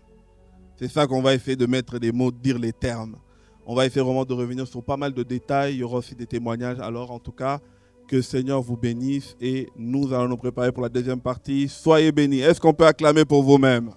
C'est ça qu'on va essayer de mettre des mots, de dire les termes. On va essayer vraiment de revenir sur pas mal de détails. Il y aura aussi des témoignages. Alors, en tout cas, que le Seigneur vous bénisse et nous allons nous préparer pour la deuxième partie. Soyez bénis. Est-ce qu'on peut acclamer pour vous-même?